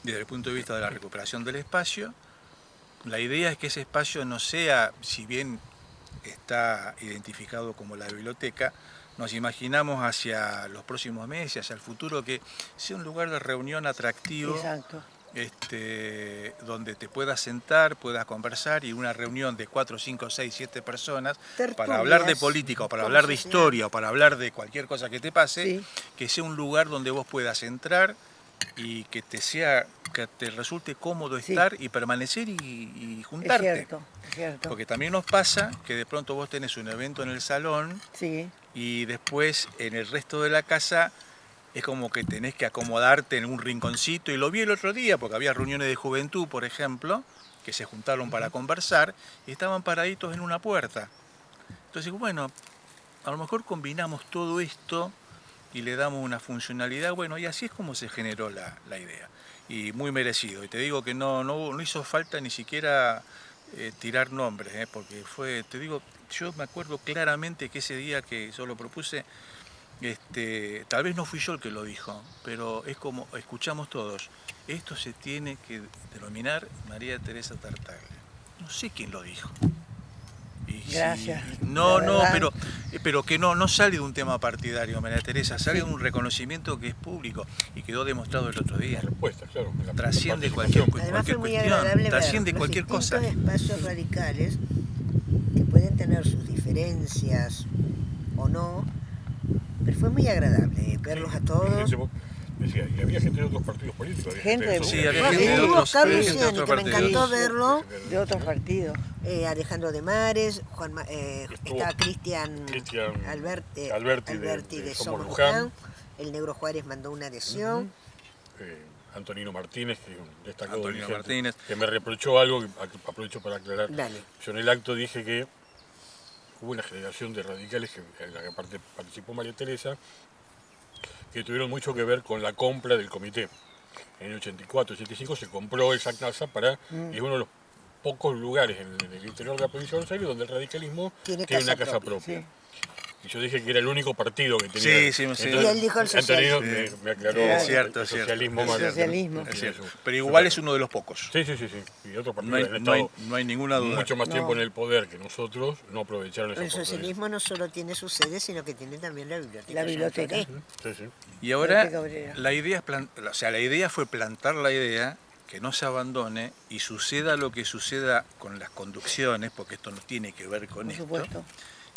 Desde el punto de vista de la recuperación del espacio, la idea es que ese espacio no sea, si bien está identificado como la biblioteca, nos imaginamos hacia los próximos meses, hacia el futuro, que sea un lugar de reunión atractivo. Exacto. Donde te puedas sentar, puedas conversar, y una reunión de 4, 5, 6, 7 personas para hablar de política o para hablar de historia o para hablar de cualquier cosa que te pase, Sí. que sea un lugar donde vos puedas entrar y que te resulte cómodo estar y permanecer y juntarte. Es cierto. Porque también nos pasa que de pronto vos tenés un evento en el salón Sí. y después en el resto de la casa es como que tenés que acomodarte en un rinconcito, y lo vi el otro día porque había reuniones de juventud, por ejemplo, que se juntaron para conversar y estaban paraditos en una puerta. Entonces, bueno, a lo mejor combinamos todo esto y le damos una funcionalidad, bueno, y así es como se generó la idea. Y muy merecido. Y te digo que no hizo falta ni siquiera tirar nombres, porque fue, te digo, yo me acuerdo claramente que ese día que yo lo propuse, tal vez no fui yo el que lo dijo, pero es como escuchamos todos, esto se tiene que denominar María Teresa Tartaglia. No sé quién lo dijo. Gracias. No, pero que no sale de un tema partidario, María Teresa, sale de un reconocimiento que es público y quedó demostrado el otro día. Respuesta, claro. Trasciende cualquier Además fue muy cuestión, agradable trasciende ver cualquier los cosa. distintos espacios radicales que pueden tener sus diferencias o no, pero fue muy agradable verlos a todos. Decía, y había gente de otros partidos políticos. Sí, había Bueno, gente de estuvo otros Carlos partidos. Ciani, que me encantó verlo, De otros partidos. Alejandro de Mares, estaba Cristian Alberti de Somos Somos Luján. Luján, el Negro Juárez mandó una adhesión. Antonino Martínez, que es un destacado Antonino dirigente, Martínez. que me reprochó algo que aprovecho para aclarar. Dale. Yo en el acto dije que hubo una generación de radicales, en la que participó María Teresa, que tuvieron mucho que ver con la compra del comité. En el 84, 85 se compró esa casa y es uno de los pocos lugares en el interior de la provincia de Buenos Aires donde el radicalismo tiene una casa propia. Sí. Y yo dije que era el único partido que tenía. Sí. Entonces, Y él dijo el socialismo. Antonino me aclaró Es cierto, el es cierto. socialismo. El socialismo. Es cierto. Pero igual es uno de los pocos. Sí. Y otros No partidos hay, no hay ninguna duda. mucho más tiempo en el poder que nosotros, no aprovecharon esa El oportunidad. socialismo no solo tiene su sede, sino que tiene también la biblioteca. La biblioteca. Sí. Y ahora Biblioteca Obrera. la idea fue plantar la idea, que no se abandone y suceda lo que suceda con las conducciones, porque esto no tiene que ver con Por esto, supuesto.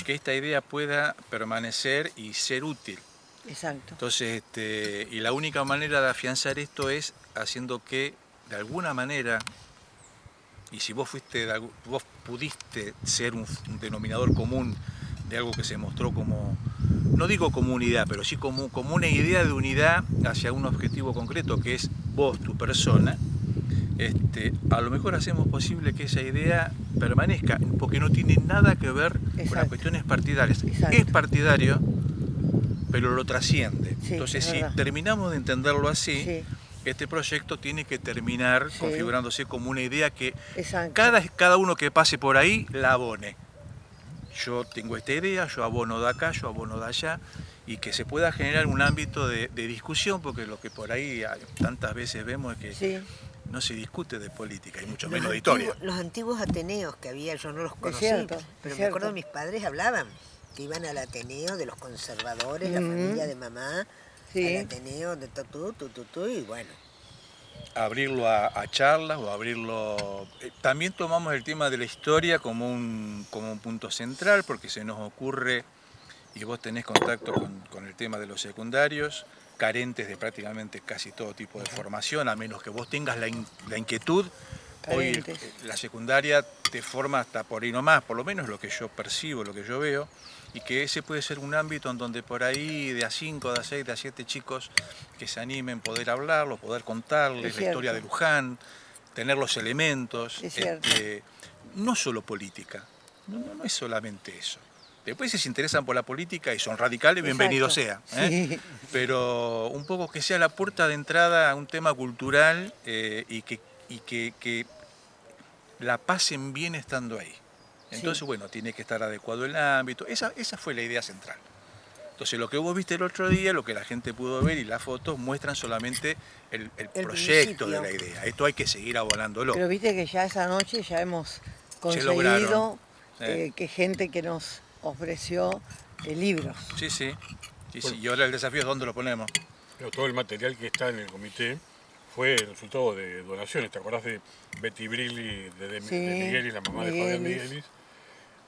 que esta idea pueda permanecer y ser útil. Exacto. Entonces, y la única manera de afianzar esto es haciendo que, de alguna manera, y si vos pudiste ser un denominador común de algo que se mostró como, no digo como unidad, pero sí como una idea de unidad hacia un objetivo concreto, que es vos, tu persona, a lo mejor hacemos posible que esa idea permanezca, porque no tiene nada que ver con las Exacto. cuestiones partidarias. Exacto. Es partidario, pero lo trasciende. Sí, Entonces, es si verdad. terminamos de entenderlo así, Sí. este proyecto tiene que terminar Sí. configurándose como una idea que Exacto. cada uno que pase por ahí la abone. Yo tengo esta idea, yo abono de acá, yo abono de allá, y que se pueda generar un ámbito de discusión, porque lo que por ahí tantas veces vemos es que Sí. no se discute de política, y mucho Los menos de historia. Los antiguos Ateneos que había, yo no los conocí, cierto, pero es me acuerdo cierto. mis padres hablaban, que iban al Ateneo de los conservadores, la Ujú. familia de mamá, Sí. al Ateneo de tutú, y bueno. Abrirlo a charlas o abrirlo... También tomamos el tema de la historia como un punto central, porque se nos ocurre, y vos tenés contacto con el tema de los secundarios, carentes de prácticamente casi todo tipo de formación, a menos que vos tengas la inquietud hoy carentes. la secundaria te forma hasta por ahí nomás, por lo menos lo que yo percibo, lo que yo veo, y que ese puede ser un ámbito en donde por ahí de a 5, de a 6, de a 7 chicos que se animen poder hablarlo, poder contarles Es la historia de cierto. Luján, tener los elementos, Es cierto. no solo política, no es solamente eso. Después si se interesan por la política y son radicales, bienvenido sea. Sí. Pero un poco que sea la puerta de entrada a un tema cultural y que la pasen bien estando ahí. Entonces, Sí. bueno, tiene que estar adecuado el ámbito. Esa fue la idea central. Entonces, lo que vos viste el otro día, lo que la gente pudo ver y las fotos muestran solamente el proyecto de la idea. Esto hay que seguir abonándolo. Pero viste que ya esa noche ya hemos Se lograron. conseguido que gente que nos ofreció libros. Sí, sí. Y ahora el desafío es dónde lo ponemos. Pero todo el material que está en el comité fue el resultado de donaciones. ¿Te acordás de Betty Brilli, de Sí, Miguelis, la mamá de Fabián Miguelis. Miguelis?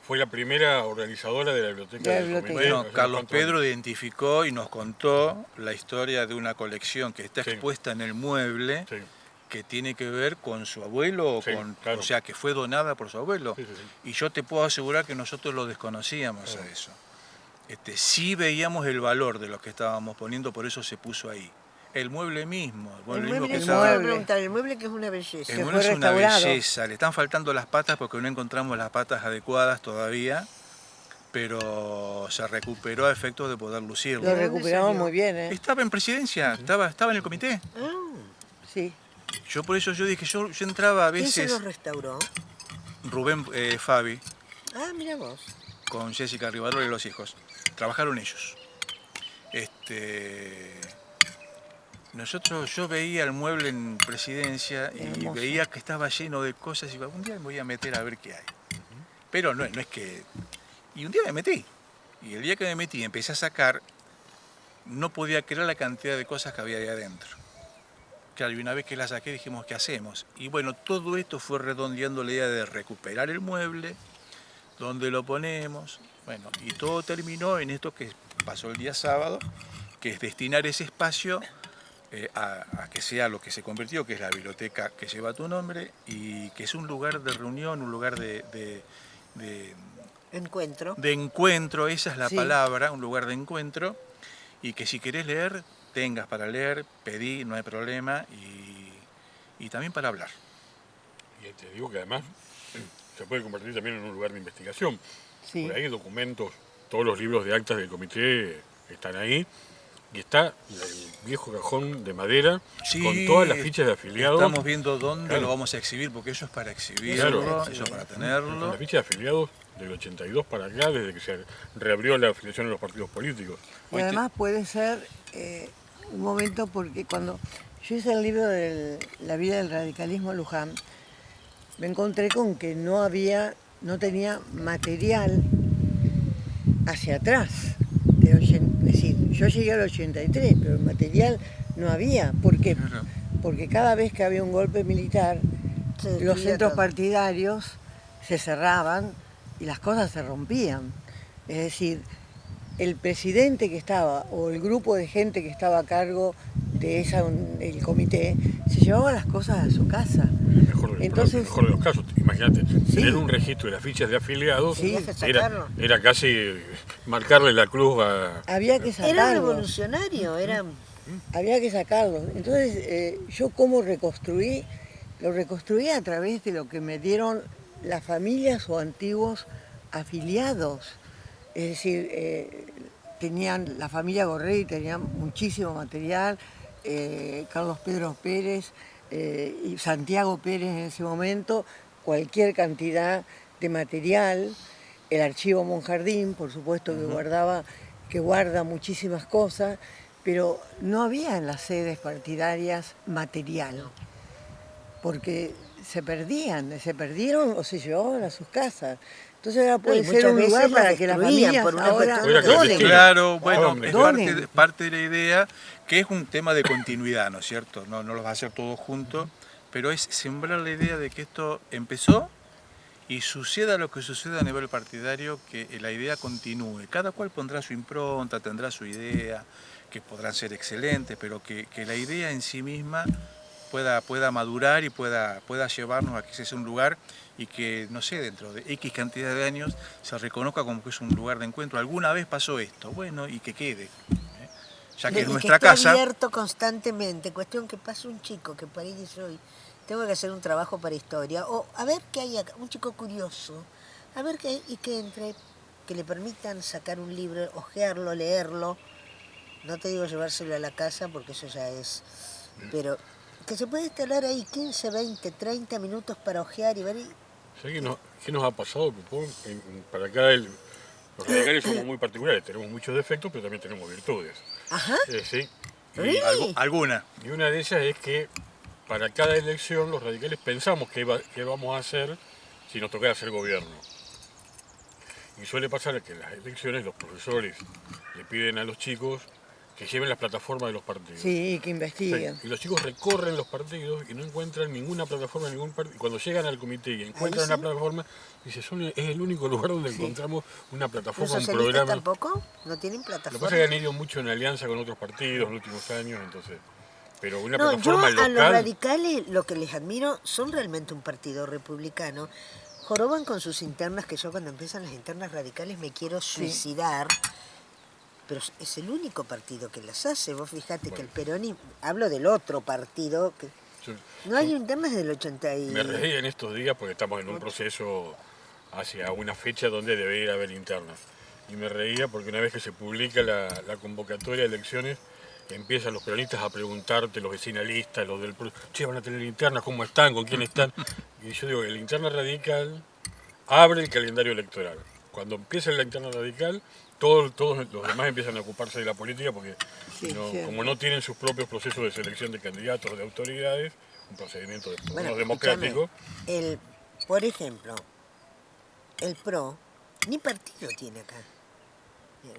Fue la primera organizadora de la biblioteca De la del biblioteca. comité. Bueno, hace Carlos unos cuantos Pedro años. identificó y nos contó la historia de una colección que está Sí. expuesta en el mueble, Sí, que tiene que ver con su abuelo, Sí, claro. o sea, que fue donada por su abuelo. sí, sí. Y yo te puedo asegurar que nosotros lo desconocíamos Claro. a eso. Sí veíamos el valor de lo que estábamos poniendo, por eso se puso ahí. El mueble mismo, El mismo mueble, que eso estaba... te iba a mueble. preguntar, el mueble que es una belleza. El que mueble fue es una restaurado. belleza, le están faltando las patas porque no encontramos las patas adecuadas todavía, pero se recuperó a efectos de poder lucirlo. Lo dónde recuperamos salió? muy bien, ¿eh? Estaba en presidencia, estaba en el comité. Ah, Sí. Yo por eso yo dije, yo entraba a ¿quién se veces, lo restauró? Rubén Fabi, Ah, mira vos. con Jessica Rivarola y los hijos. Trabajaron ellos. Yo veía el mueble en presidencia y Hermoso. veía que estaba lleno de cosas y digo, un día me voy a meter a ver qué hay. Pero no es que... Y un día me metí. Y el día que me metí y empecé a sacar, no podía creer la cantidad de cosas que había ahí adentro. Claro, y una vez que la saqué dijimos, ¿qué hacemos? Y bueno, todo esto fue redondeando la idea de recuperar el mueble, dónde lo ponemos. Bueno, y todo terminó en esto que pasó el día sábado, que es destinar ese espacio a que sea lo que se convirtió, que es la biblioteca que lleva tu nombre y que es un lugar de reunión, un lugar de Encuentro. encuentro, esa es la Sí. palabra, un lugar de encuentro, y que si querés leer, tengas para leer, pedí, no hay problema, y también para hablar. Y te digo que además se puede convertir también en un lugar de investigación. Sí. Por ahí hay documentos, todos los libros de actas del comité están ahí. Y está el viejo cajón de madera Sí, con todas las fichas de afiliados. Estamos viendo dónde Claro. lo vamos a exhibir, porque eso es para exhibirlo, Claro. eso es para Con tenerlo. las fichas de afiliados del 82 para acá, desde que se reabrió la afiliación a los partidos políticos. Y además puede ser un momento porque cuando yo hice el libro de La vida del radicalismo en Luján, me encontré con que no tenía material hacia atrás. Es decir, yo llegué al 83, pero el material no había. ¿Por qué? Claro. Porque cada vez que había un golpe militar, Se los destruía centros todo. partidarios se cerraban y las cosas se rompían. Es decir, el presidente que estaba o el grupo de gente que estaba a cargo de el comité se llevaba las cosas a su casa. Entonces, El mejor de los casos, imagínate, Sí. tener un registro de las fichas de afiliados Sí. Tenías que sacarlo. era casi marcarle la cruz a... había que Era sacarlo. revolucionario, era... Había que sacarlo. Entonces, yo cómo reconstruí, lo reconstruí a través de lo que me dieron las familias o antiguos afiliados. Es decir, tenían la familia Gorrey, tenía muchísimo material, Carlos Pedro Pérez y Santiago Pérez en ese momento, cualquier cantidad de material, el archivo Monjardín, por supuesto, que guarda muchísimas cosas, pero no había en las sedes partidarias material, porque se perdieron o se llevaban a sus casas. Entonces ahora puede y ser muchas un lugar veces las para que las destruían familias por una ahora cuestión Era donen. clandestino. Claro, bueno, Donen. es Donen. parte de la idea, que es un tema de continuidad, ¿no es cierto? No los va a hacer todos juntos, pero es sembrar la idea de que esto empezó y suceda lo que suceda a nivel partidario, que la idea continúe. Cada cual pondrá su impronta, tendrá su idea, que podrán ser excelentes, pero que la idea en sí misma pueda madurar y pueda llevarnos a que ese sea un lugar y que, no sé, dentro de X cantidad de años se reconozca como que es un lugar de encuentro. Alguna vez pasó esto, bueno, y que quede. Ya que es Y nuestra esté casa. abierto constantemente. Cuestión que pasa un chico que por ahí dice hoy, tengo que hacer un trabajo para historia. O a ver qué hay acá, un chico curioso. A ver qué hay y que entre, que le permitan sacar un libro, hojearlo, leerlo. No te digo llevárselo a la casa porque eso ya es... Pero que se puede instalar ahí 15, 20, 30 minutos para hojear y ver... ¿Sabés qué nos ha pasado, Pepón? Para acá los radicales somos muy particulares, tenemos muchos defectos, pero también tenemos virtudes. Ajá. Sí. Really? Alguna. Y una de ellas es que para cada elección los radicales pensamos qué vamos a hacer si nos tocara hacer gobierno. Y suele pasar que en las elecciones los profesores le piden a los chicos que lleven las plataformas de los partidos. Sí, que investiguen. Sí, y los chicos recorren los partidos y no encuentran ninguna plataforma en ningún partido. Cuando llegan al comité y encuentran una plataforma, dice, es el único lugar donde encontramos una ¿Los plataforma, un socialistas programa. tampoco? ¿No tienen Lo que plataforma? pasa es que han ido mucho en alianza con otros partidos en los últimos años, entonces. Pero una No, yo plataforma a los local. radicales lo que les admiro son realmente un partido republicano. Joroban con sus internas, que yo cuando empiezan las internas radicales me quiero suicidar. Pero es el único partido que las hace. Vos fijate que el peronismo, hablo del otro partido, que no hay internas desde el 80 y... Me reí en estos días porque estamos en un proceso hacia una fecha donde debería haber internas. Y me reía porque una vez que se publica la convocatoria de elecciones, empiezan los peronistas a preguntarte, los vecinalistas, los del... Che, van a tener internas, ¿cómo están? ¿Con quién están? Y yo digo, el interna radical abre el calendario electoral. Cuando empieza la interna radical, todos los demás empiezan a ocuparse de la política porque como no tienen sus propios procesos de selección de candidatos, de autoridades, un procedimiento democrático. Por ejemplo, el PRO ni partido tiene acá.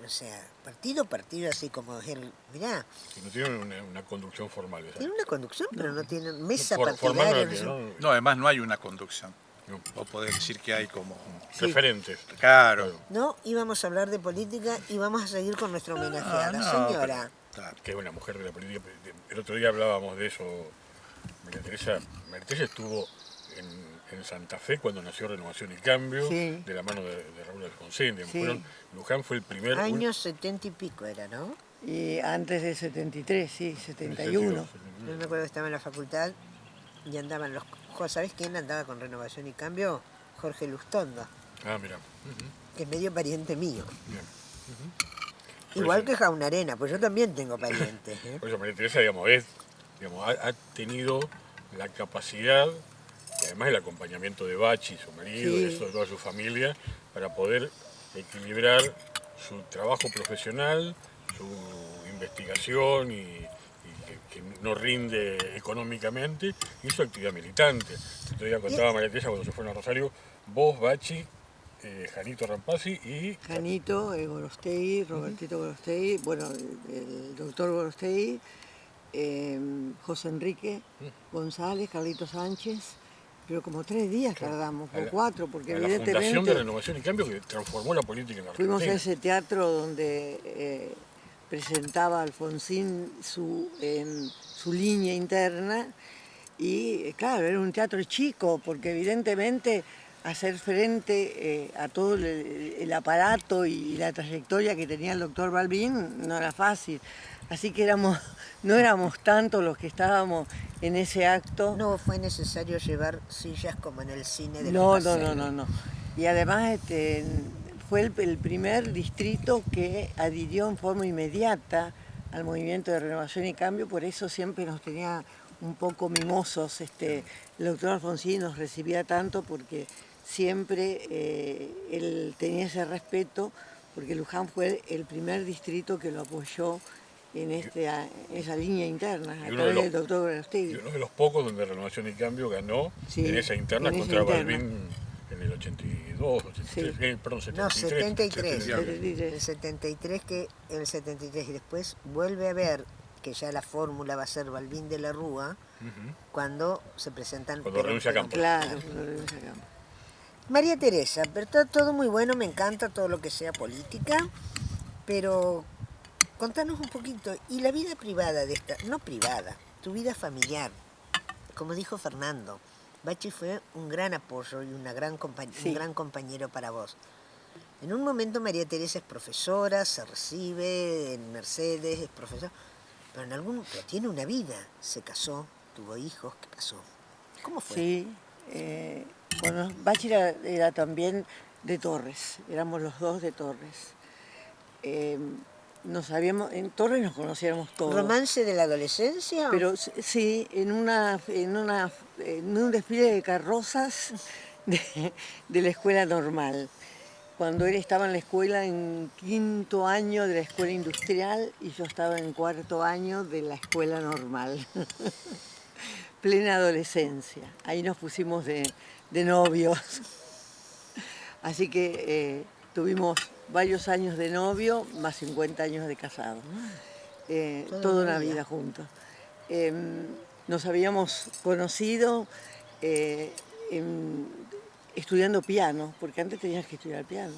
O sea, partido así como él, mirá. Que no tienen una conducción formal. ¿Sabes? Tiene una conducción, pero no tienen mesa Formal partidaria. No, además no hay una conducción. Vos podés decir que hay como... referentes. Claro. No, íbamos a hablar de política y vamos a seguir con nuestra homenajeada. Señora. Claro. Que es una mujer de la política. El otro día hablábamos de eso. María Teresa estuvo en Santa Fe cuando nació Renovación y Cambio, de la mano de Raúl Alfonsín. Luján fue el primer... Años 70 y pico era, ¿no? Y antes del 73, sí, 71. Yo me acuerdo que estaba en la facultad y andaban los... ¿Sabés quién andaba con Renovación y Cambio? Jorge Lustondo. Ah, mira. Que es medio pariente mío. Bien. Igual que Jaunarena, pues yo también tengo parientes. Por eso María Teresa, ha tenido la capacidad, y además el acompañamiento de Bachi, su marido, de toda su familia, para poder equilibrar su trabajo profesional, su investigación y que no rinde económicamente, y su actividad militante. Otro día contaba María Teresa cuando se fueron a Rosario, vos, Bachi, Janito Rampazzi y... Janito, Gorostegui, Robertito Gorostegui, bueno, el doctor Gorostegui, José Enrique González, Carlito Sánchez, pero como 3 días tardamos, o 4, porque evidentemente... La Fundación de Renovación y Cambio que transformó la política en la Argentina. Fuimos a ese teatro donde presentaba Alfonsín su línea interna y claro, era un teatro chico, porque evidentemente hacer frente a todo el aparato y la trayectoria que tenía el doctor Balbín no era fácil. Así que no éramos tantos los que estábamos en ese acto. No fue necesario llevar sillas como en el cine de No. Y además fue el primer distrito que adhirió en forma inmediata al movimiento de Renovación y Cambio, por eso siempre nos tenía un poco mimosos. El doctor Alfonsín nos recibía tanto porque siempre él tenía ese respeto, porque Luján fue el primer distrito que lo apoyó en esa línea interna, a través del doctor Gorostegui. Y uno de los pocos donde Renovación y Cambio ganó en esa interna contra Balbín en el 82, 83, perdón, 73. No, 73. El 73 y después vuelve a ver que ya la fórmula va a ser Balbín de la Rúa cuando se presentan... Cuando renuncia a Campos. Claro, cuando renuncia a Campos. María Teresa, pero todo muy bueno, me encanta todo lo que sea política, pero contanos un poquito, ¿y la vida privada de esta, no privada, tu vida familiar? como dijo Fernando, Bachi fue un gran apoyo y un gran compañero para vos. En un momento María Teresa es profesora, se recibe en Mercedes, es profesora, pero tiene una vida, se casó, tuvo hijos, ¿qué pasó? ¿Cómo fue? Sí, bueno, Bachi era también de Torres, éramos los dos de Torres. En Torres nos conocíamos todos. ¿Romance de la adolescencia? Pero sí, en un desfile de carrozas de la escuela normal. Cuando él estaba en la escuela en 5º año de la escuela industrial y yo estaba en 4º año de la escuela normal. Plena adolescencia. Ahí nos pusimos de novios. Así que tuvimos varios años de novio, más 50 años de casado. Toda una vida juntos. Nos habíamos conocido estudiando piano, porque antes tenías que estudiar piano.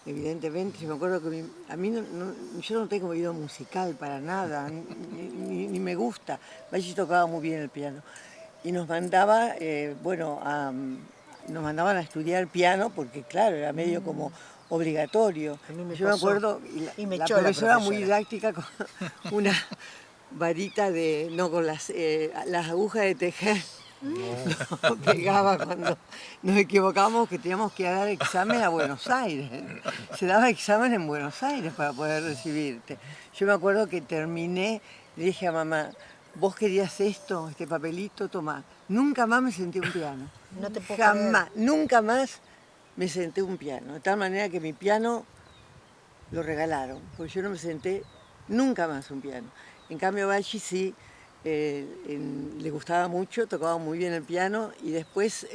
Evidentemente, yo me acuerdo que yo no tengo oído musical para nada, ni me gusta. Bachi tocaba muy bien el piano. Y nos mandaba, nos mandaban a estudiar piano, porque claro, era medio como obligatorio. Yo me acuerdo, la profesora muy didáctica con una varita con las agujas de tejer. Nos pegaba cuando nos equivocábamos que teníamos que dar examen a Buenos Aires. Se daba examen en Buenos Aires para poder recibirte. Yo me acuerdo que terminé, le dije a mamá, vos querías este papelito, tomá. Nunca más me senté un piano. No te puedo Jamás, nunca más me senté un piano. De tal manera que mi piano lo regalaron, porque yo no me senté nunca más un piano. En cambio, Bachi sí. Le gustaba mucho, tocaba muy bien el piano y después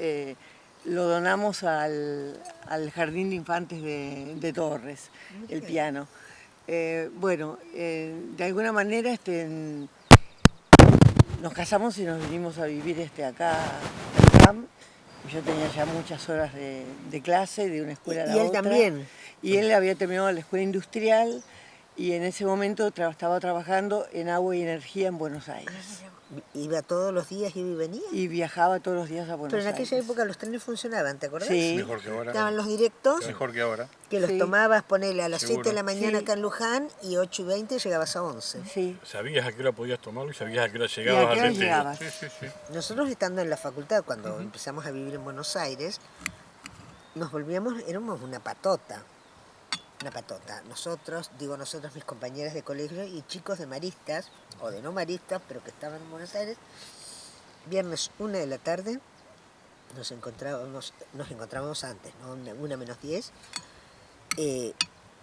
lo donamos al Jardín de Infantes de Torres, el piano. De alguna manera nos casamos y nos vinimos a vivir acá en CAM. Yo tenía ya muchas horas de clase de una escuela a la otra. ¿Y él también? Y él había terminado la escuela industrial. Y en ese momento estaba trabajando en Agua y Energía en Buenos Aires. ¿Iba todos los días, iba y venía? Y viajaba todos los días a Buenos Aires. Pero en aquella época los trenes funcionaban, ¿te acordás? Sí. Mejor que ahora. Estaban los directos. Mejor que ahora. Que los tomabas, ponele a las Seguro. 7 de la mañana Sí. acá en Luján y 8:20 llegabas a 11. Sí. Sabías a qué hora podías tomarlo y sabías a qué hora ¿Y llegabas a qué hora al destino. llegabas? Sí. Nosotros estando en la facultad, cuando empezamos a vivir en Buenos Aires, éramos una patota. Una patota. Nosotros, mis compañeras de colegio y chicos de maristas, o de no maristas, pero que estaban en Buenos Aires, viernes 1 de la tarde, nos encontrábamos antes, ¿no? 1:10,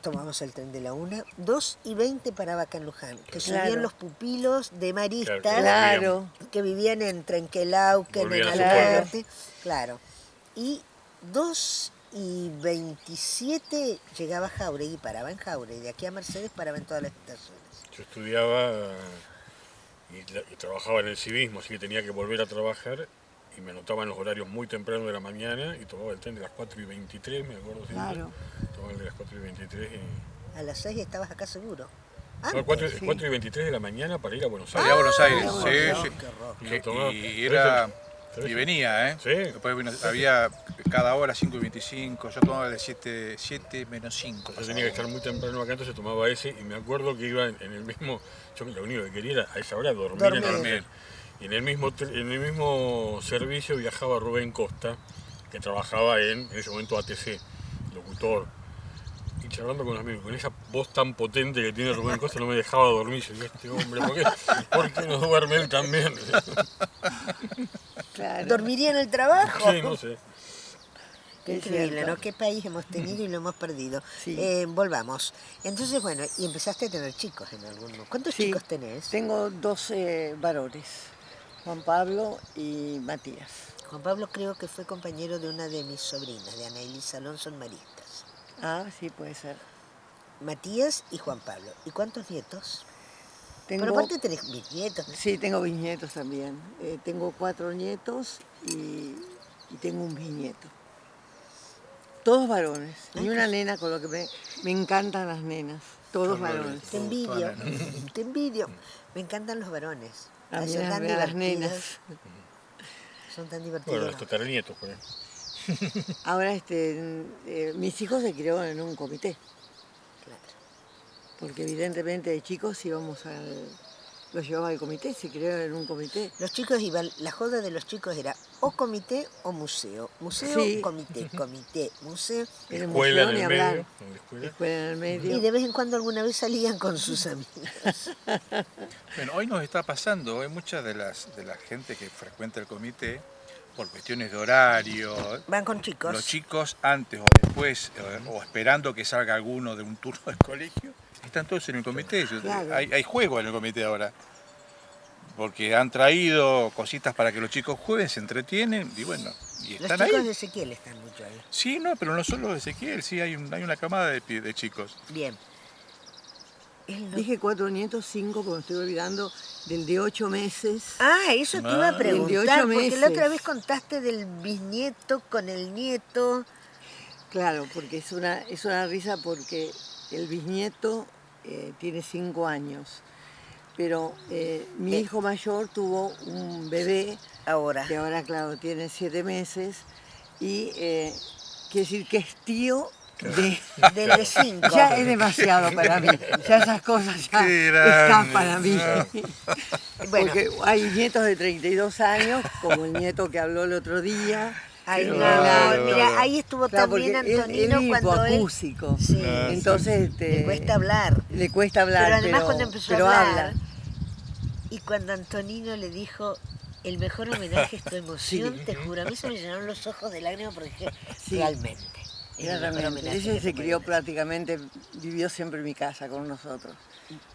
tomábamos el tren de la 1, 2:20 paraba acá en Luján, que Claro. subían los pupilos de maristas, Claro. que vivían en Trenquelauquen, en Volvían a su Alberti, claro, y 2:27 llegaba a Jauregui, paraba en Jauregui, de aquí a Mercedes paraba en todas las estaciones. Yo estudiaba y trabajaba en el civismo, así que tenía que volver a trabajar y me anotaba en los horarios muy temprano de la mañana y tomaba el tren de las 4:23, me acuerdo siempre. Claro. Tomaba el de las 4:23 y... A las 6 estabas acá seguro. No, Antes. 4:23 de la mañana para ir a Buenos Salía a Aires. Buenos Aires, no, sí. qué horror. Y lo tomaba. Y era... Pero Y eso- venía, ¿eh? Sí. Después había cada hora 5:25, yo tomaba de 7 menos 5. Yo tenía que estar muy temprano acá, entonces tomaba ese y me acuerdo que iba en el mismo... Yo lo único que quería era a esa hora dormir. Dormir. En el tren. Y en el mismo servicio viajaba Rubén Costa, que trabajaba en ese momento ATC, locutor. Y charlando con los amigos, con esa voz tan potente que tiene Rubén Costa, no me dejaba dormir. Yo decía, este hombre, ¿por qué no duerme él también? Claro. ¿Dormiría en el trabajo? Sí, no sé. Qué Es increíble, cierto. ¿no? Qué país hemos tenido y lo hemos perdido. Sí. Volvamos. Entonces, bueno, y empezaste a tener chicos en algún momento. ¿Cuántos Sí, chicos tenés? Tengo 2 varones, Juan Pablo y Matías. Juan Pablo creo que fue compañero de una de mis sobrinas, de Ana Elisa Alonso en Maristas. Ah, sí, puede ser. Matías y Juan Pablo. ¿Y cuántos nietos? Tengo, Pero aparte tenés bisnietos. sí, tengo bisnietos también. Tengo 4 nietos y tengo un bisnieto. Todos varones. Y una nena, con lo que me encantan las nenas. Todos varones. Te envidio, te envidio. Me encantan los varones. A mí Son tan las divertidos. nenas. son tan Bueno, divertidos. los tataranietos, por ejemplo. Ahora mis hijos se criaron en un comité, Claro. porque evidentemente de chicos los llevaba al comité, se criaron en un comité. Los chicos iban, la joda de los chicos era o comité o museo. Museo, Sí. comité, museo. En el Escuela museo en ni el hablar. medio. En la escuela. Escuela en el medio. Y de vez en cuando alguna vez salían con sus amigos. Bueno, hoy nos está pasando, hay mucha de la gente que frecuenta el comité, por cuestiones de horario, Van con chicos. los chicos antes o después, o esperando que salga alguno de un turno del colegio, están todos en el comité. Claro. Hay juego en el comité ahora, porque han traído cositas para que los chicos jueguen, se entretienen y bueno, y Los están chicos ahí. de Ezequiel están mucho ahí. Sí, no, pero no solo de Ezequiel, sí, hay una camada de chicos. Bien. Él no- Dije 4 nietos, 5, porque me estoy olvidando del de 8 meses. Ah, eso te iba a Ah. preguntar, El de 8 porque la meses. otra vez contaste del bisnieto con el nieto. Claro, porque es una risa porque el bisnieto tiene 5 años, pero mi hijo mayor tuvo un bebé Ahora. que ahora, claro, tiene 7 meses y quiere decir que es tío de... Del de 5. Ya es demasiado para mí, ya esas cosas ya Qué están grande. para mí. Bueno, Porque hay nietos de 32 años, como el nieto que habló el otro día. ahí, que no, Claro. mira, ahí estuvo Claro, también porque él Antonino es cuando él... hipoacúsico. Sí, Entonces le cuesta hablar. le cuesta hablar, Pero además cuando empezó pero a hablar, habla. y cuando Antonino le dijo, el mejor homenaje es tu emoción, Sí. te juro, a mí se me llenaron los ojos de lágrimas porque dije, Sí. realmente. es el mejor Claramente. homenaje Ella que se te puede crió dar. prácticamente, vivió siempre en mi casa con nosotros.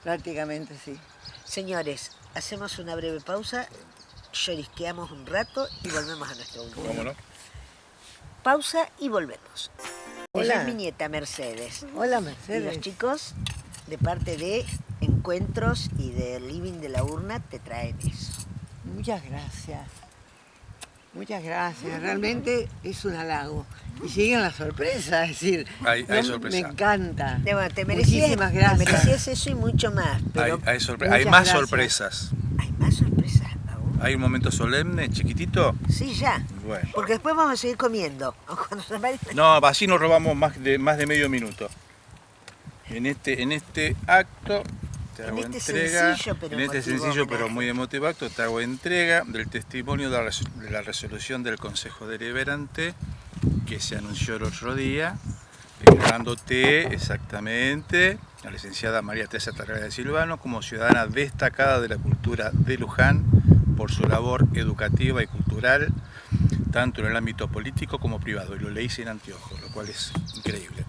Prácticamente sí. Señores, hacemos una breve pausa, llorisqueamos un rato y volvemos a nuestro último. Vámonos. Pausa y volvemos. Ella Hola. es mi nieta Mercedes. Hola Y Mercedes. los chicos, de parte de Encuentros y de Living de la Urna, te traen eso. Muchas gracias. Muchas gracias. Realmente es un halago. Y siguen las sorpresas, es decir, Hay me sorpresa. encanta. Bueno, te Muchísimas te gracias. merecías eso y mucho más, pero Hay muchas más gracias. sorpresas. hay más sorpresas aún. Hay un momento solemne, chiquitito. Sí, ya. Bueno. Porque después vamos a seguir comiendo. Cuando se vaya- No, así nos robamos más de medio minuto. En este acto te hago En este entrega, sencillo pero en este emotivo sencillo pero homenaje. muy emotivo acto te hago entrega del testimonio de la resolución del Consejo Deliberante que se anunció el otro día, declarándote exactamente la licenciada María Teresa Tarraglia de Silvano como ciudadana destacada de la cultura de Luján por su labor educativa y cultural, tanto en el ámbito político como privado. Y lo leí sin anteojos, lo cual es increíble.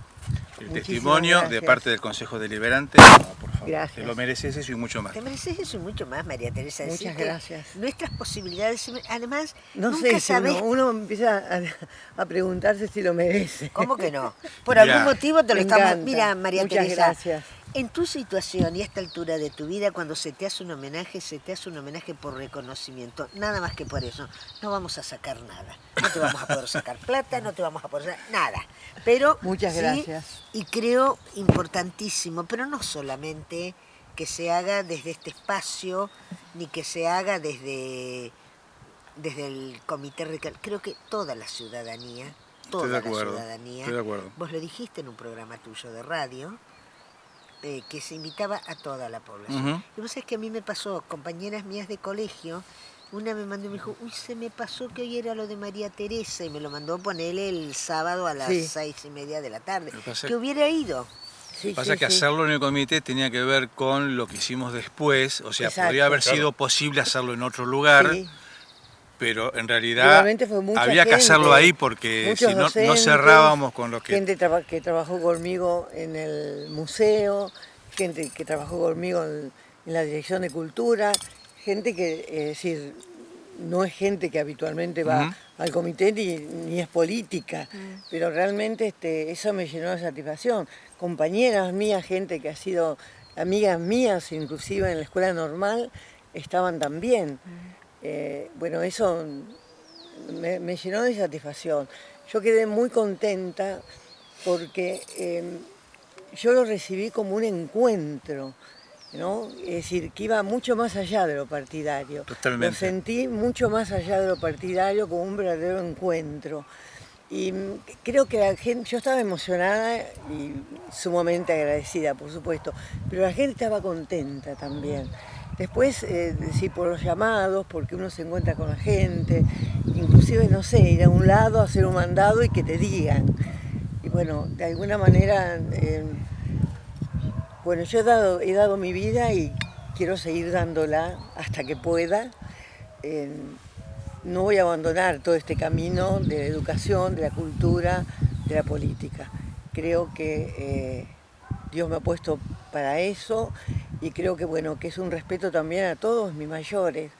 El Muchísimas testimonio de gracias. parte del Consejo Deliberante, no, por favor, Gracias. te lo mereces eso y mucho más. Te mereces eso y mucho más, María Teresa. Muchas Decirte gracias. Nuestras posibilidades, además, No nunca sé, si sabés uno empieza a preguntarse si lo merece. cómo que no. Por Mirá. algún motivo te lo Me estamos... encanta. Mira, María Muchas Teresa, gracias. en tu situación y a esta altura de tu vida, cuando se te hace un homenaje, se te hace un homenaje por reconocimiento, nada más que por eso. No vamos a sacar nada. No te vamos a poder sacar plata, no te vamos a poder sacar nada. Pero Muchas sí, gracias. y creo importantísimo, pero no solamente que se haga desde este espacio, ni que se haga desde el comité rector. Creo que toda la ciudadanía, toda la ciudadanía, estoy de acuerdo. vos lo dijiste en un programa tuyo de radio, que se invitaba a toda la población. Ujú. Y vos sabés que a mí me pasó, compañeras mías de colegio, una me mandó y me dijo, uy, se me pasó que hoy era lo de María Teresa, y me lo mandó ponerle el sábado a las Sí. 6:30 de la tarde, Lo que pasa- que hubiera ido. Sí, Pasa sí, que sí. hacerlo en el comité tenía que ver con lo que hicimos después, o sea, Exacto. podría haber Claro. sido posible hacerlo en otro lugar, Sí. pero en realidad Igualmente fue mucha había que gente, hacerlo ahí porque muchos si no, no docentes, cerrábamos con lo que... Gente que trabajó conmigo en el museo, gente que trabajó conmigo en la Dirección de Cultura, gente que, es decir, no es gente que habitualmente va Ujú. al comité ni es política, pero realmente eso me llenó de satisfacción. Compañeras mías, gente que ha sido amigas mías, inclusive en la escuela normal, estaban también. Bueno, eso me llenó de satisfacción. Yo quedé muy contenta porque yo lo recibí como un encuentro. ¿no? Es decir, que iba mucho más allá de lo partidario. Totalmente. Lo sentí mucho más allá de lo partidario, como un verdadero encuentro. Y creo que la gente, yo estaba emocionada y sumamente agradecida, por supuesto, pero la gente estaba contenta también. Después, sí, por los llamados, porque uno se encuentra con la gente, inclusive, no sé, ir a un lado, hacer un mandado y que te digan. Y bueno, de alguna manera, bueno, yo he dado mi vida y quiero seguir dándola hasta que pueda. No voy a abandonar todo este camino de la educación, de la cultura, de la política. Creo que Dios me ha puesto para eso y creo que, bueno, que es un respeto también a todos mis mayores,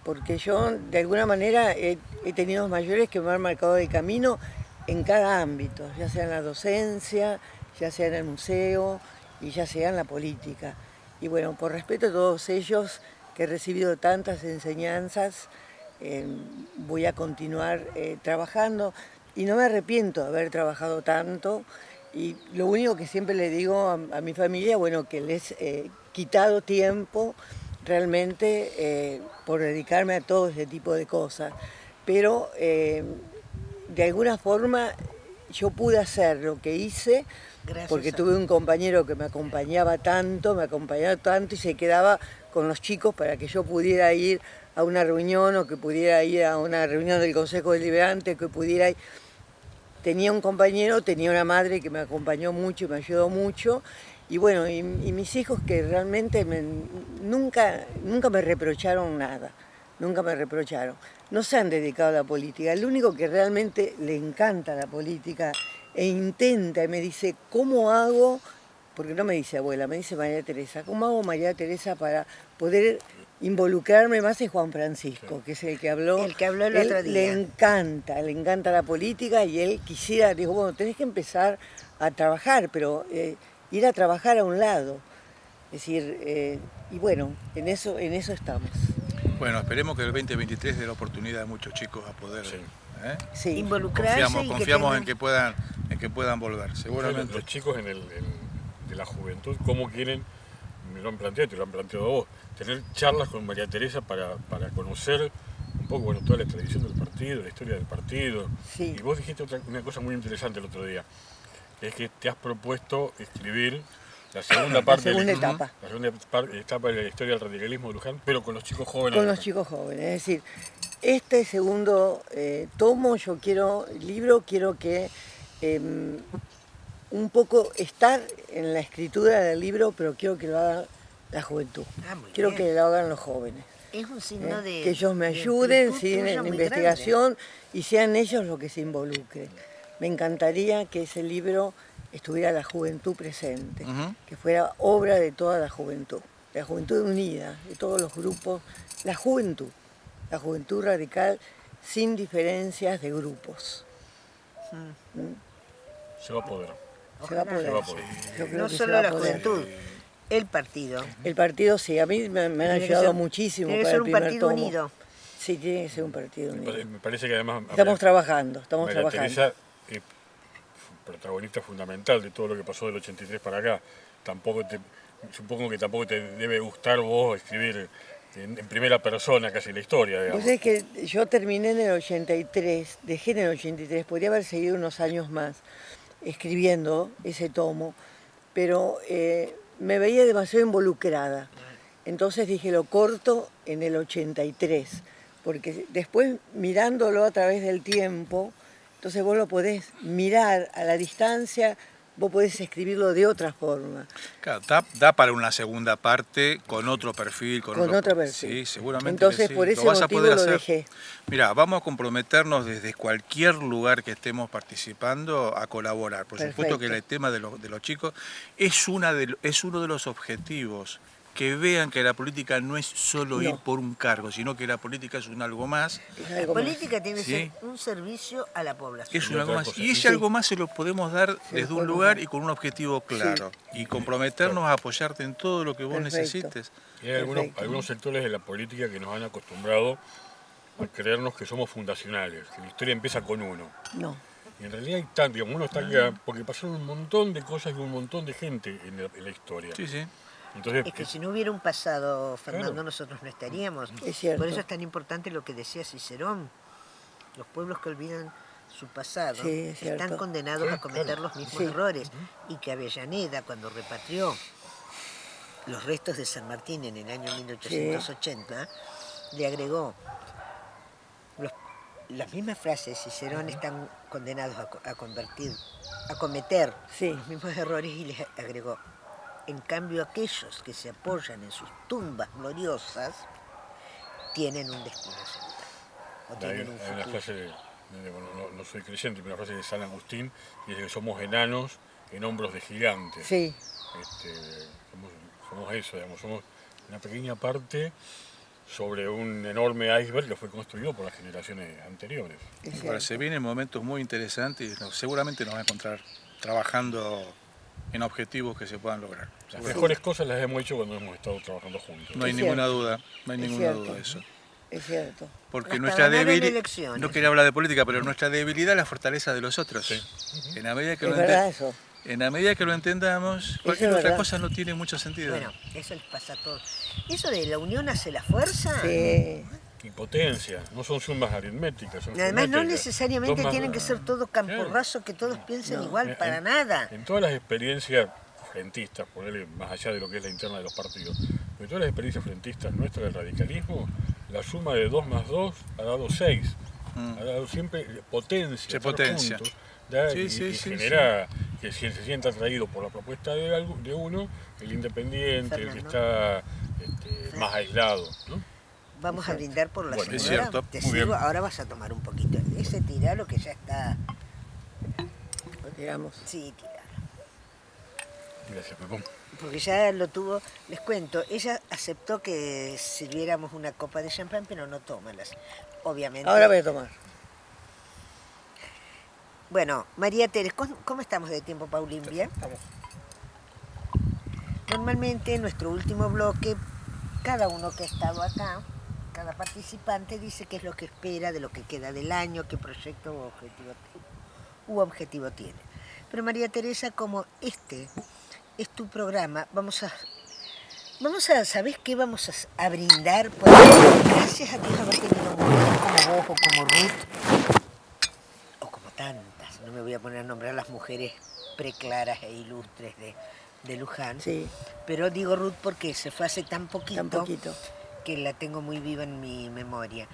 porque yo de alguna manera he tenido mayores que me han marcado el camino en cada ámbito, ya sea en la docencia, ya sea en el museo y ya sea en la política. Y bueno, por respeto a todos ellos que he recibido tantas enseñanzas, voy a continuar trabajando y no me arrepiento de haber trabajado tanto. Y lo único que siempre le digo a mi familia, bueno, que les he quitado tiempo realmente por dedicarme a todo ese tipo de cosas. Pero de alguna forma yo pude hacer lo que hice porque tuve un compañero que me acompañaba tanto y se quedaba con los chicos para que yo pudiera ir a una reunión o que pudiera ir a una reunión del Consejo Deliberante, que pudiera ir. Tenía un compañero, tenía una madre que me acompañó mucho y me ayudó mucho. Y bueno, y mis hijos que realmente nunca me reprocharon nada, nunca me reprocharon. No se han dedicado a la política. El único que realmente le encanta la política e intenta y me dice, ¿cómo hago? Porque no me dice abuela, me dice María Teresa. ¿Cómo hago, María Teresa, para poder involucrarme más? Es Juan Francisco, que es el que habló. El que habló el otro día. Le encanta la política y él quisiera, dijo, bueno, tenés que empezar a trabajar, pero ir a trabajar a un lado. Es decir, y bueno, en eso estamos. Bueno, esperemos que el 2023 dé la oportunidad a muchos chicos a poder Sí. Involucrarse confiamos y en que puedan volver, seguramente. Los chicos de la juventud, ¿cómo quieren? Me lo han planteado, te lo han planteado a vos, tener charlas con María Teresa para conocer un poco, bueno, toda la tradición del partido, la historia del partido. Sí. Y vos dijiste una cosa muy interesante el otro día, es que te has propuesto escribir la segunda parte etapa. La segunda etapa de la historia del radicalismo de Luján, pero con los chicos jóvenes. Con los chicos jóvenes, es decir, este segundo tomo, quiero que un poco estar en la escritura del libro, pero quiero que lo haga la juventud. Quiero que lo hagan los jóvenes. Es un signo de... Que ellos me ayuden en la investigación y sean ellos los que se involucren. Me encantaría que ese libro estuviera la juventud presente, que fuera obra de toda la juventud unida, de todos los grupos, la juventud radical sin diferencias de grupos. Se va a poder. Se va a poder. Yo creo No que solo se va la a poder. juventud, el partido. El partido sí, a mí me han ayudado muchísimo Tiene que para ser el un primer partido tomo. unido. Sí, tiene que ser un partido unido. Me parece que además... Estamos trabajando. María Teresa es protagonista fundamental de todo lo que pasó del 83 para acá. Supongo que tampoco te debe gustar vos escribir en primera persona casi la historia, digamos. Pues es que yo terminé en el 83, dejé en el 83, podría haber seguido unos años más escribiendo ese tomo, pero me veía demasiado involucrada. Entonces dije, lo corto en el 83, porque después mirándolo a través del tiempo, entonces vos lo podés mirar a la distancia, vos podés escribirlo de otra forma. Claro, da para una segunda parte con otro perfil. Con otro perfil. Sí, seguramente. Entonces sí. por ese vas motivo a poder lo hacer. dejé. Mira, vamos a comprometernos desde cualquier lugar que estemos participando a colaborar. Por supuesto que el tema de los chicos es uno de los objetivos. Que vean que la política no es solo ir por un cargo, sino que la política es un algo más. La política tiene que ser un servicio a la población. Es un algo más. Y ese algo más se lo podemos dar desde un lugar y con un objetivo claro. Y comprometernos a apoyarte en todo lo que vos necesites. Y hay algunos sectores de la política que nos han acostumbrado a creernos que somos fundacionales, que la historia empieza con uno. No. Y en realidad hay tanto, uno está porque pasaron un montón de cosas y un montón de gente en la historia. Sí, sí. Entonces, Es que si no hubiera un pasado, Fernando, Claro. nosotros no estaríamos. Es cierto. Por eso es tan importante lo que decía Cicerón. Los pueblos que olvidan su pasado Sí, es están cierto. condenados Sí, a cometer claro. los mismos Sí. errores. Y que Avellaneda, cuando repatrió los restos de San Martín en el año 1880, le agregó las mismas frases. Cicerón están condenados a cometer Sí. los mismos errores, y les agregó: en cambio, aquellos que se apoyan en sus tumbas gloriosas tienen un destino seguro, o hay tienen un una futuro. frase, bueno, no soy creyente, pero una frase de San Agustín, que dice que somos enanos en hombros de gigantes. Sí, Somos eso, digamos, somos una pequeña parte sobre un enorme iceberg que fue construido por las generaciones anteriores. es Ahora, se cierto. vienen momentos muy interesantes y seguramente nos va a encontrar trabajando en objetivos que se puedan lograr. Las mejores cosas las hemos hecho cuando hemos estado trabajando juntos. No hay Es ninguna cierto. duda, no hay Es ninguna cierto. duda de eso. Es cierto. Porque Hasta nuestra ganaron debilidad, elecciones. no quería hablar de política, pero nuestra debilidad es la fortaleza de los otros. Sí. En la medida que Es lo verdad eso. En la medida que lo entendamos, cualquier es otra verdad. cosa no tiene mucho sentido. Bueno, eso les pasa a todos. Eso de la unión hace la fuerza. Sí. Impotencia, no son sumas aritméticas, son Además, no geométricas. necesariamente Dos más- tienen que ser todo camporrazo, que todos piensen igual, para nada. En todas las experiencias frentistas, ponerle más allá de lo que es la interna de los partidos, en todas las experiencias frentistas nuestras del radicalismo, la suma de 2 más 2 ha dado 6. Ha dado siempre potencia. Se estar potencia. juntos, ¿ya? Sí, y sí, sí, genera que si él se sienta atraído por la propuesta de uno, el independiente, el que Fernando. está más aislado, ¿no? Vamos a brindar por la Bueno, es señora. cierto. Te Muy sigo, bien. ahora vas a tomar un poquito. Ese tiralo que ya está. Digamos. Sí, tiralo. Gracias, Pepón. Porque ya lo tuvo. Les cuento, ella aceptó que sirviéramos una copa de champán, pero no toma las. Obviamente. Ahora voy a tomar. Bueno, María Teresa, ¿cómo estamos de tiempo, Paulín? ¿Bien? Estamos. Normalmente en nuestro último bloque, cada uno que ha estado acá, cada participante dice qué es lo que espera de lo que queda del año, qué proyecto u objetivo tiene. Pero María Teresa, como este es tu programa, vamos a ¿sabés qué? Vamos a brindar por gracias a Dios haber tenido mujeres como vos o como Ruth, o como tantas, no me voy a poner a nombrar las mujeres preclaras e ilustres de Luján, Sí, pero digo Ruth porque se fue hace tan tan poquito. que la tengo muy viva en mi memoria.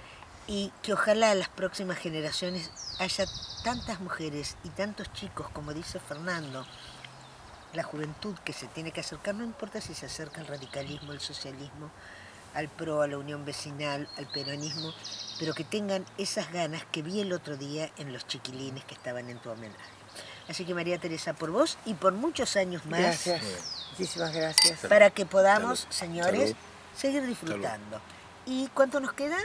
Y que ojalá en las próximas generaciones haya tantas mujeres y tantos chicos, como dice Fernando, la juventud que se tiene que acercar, no importa si se acerca al radicalismo, al socialismo, al PRO, a la unión vecinal, al peronismo, pero que tengan esas ganas que vi el otro día en los chiquilines que estaban en tu homenaje. Así que María Teresa, por vos y por muchos años más, Gracias. Muchísimas gracias. para que podamos, Salud. señores, Salud. seguir disfrutando. ¿Y cuánto nos queda?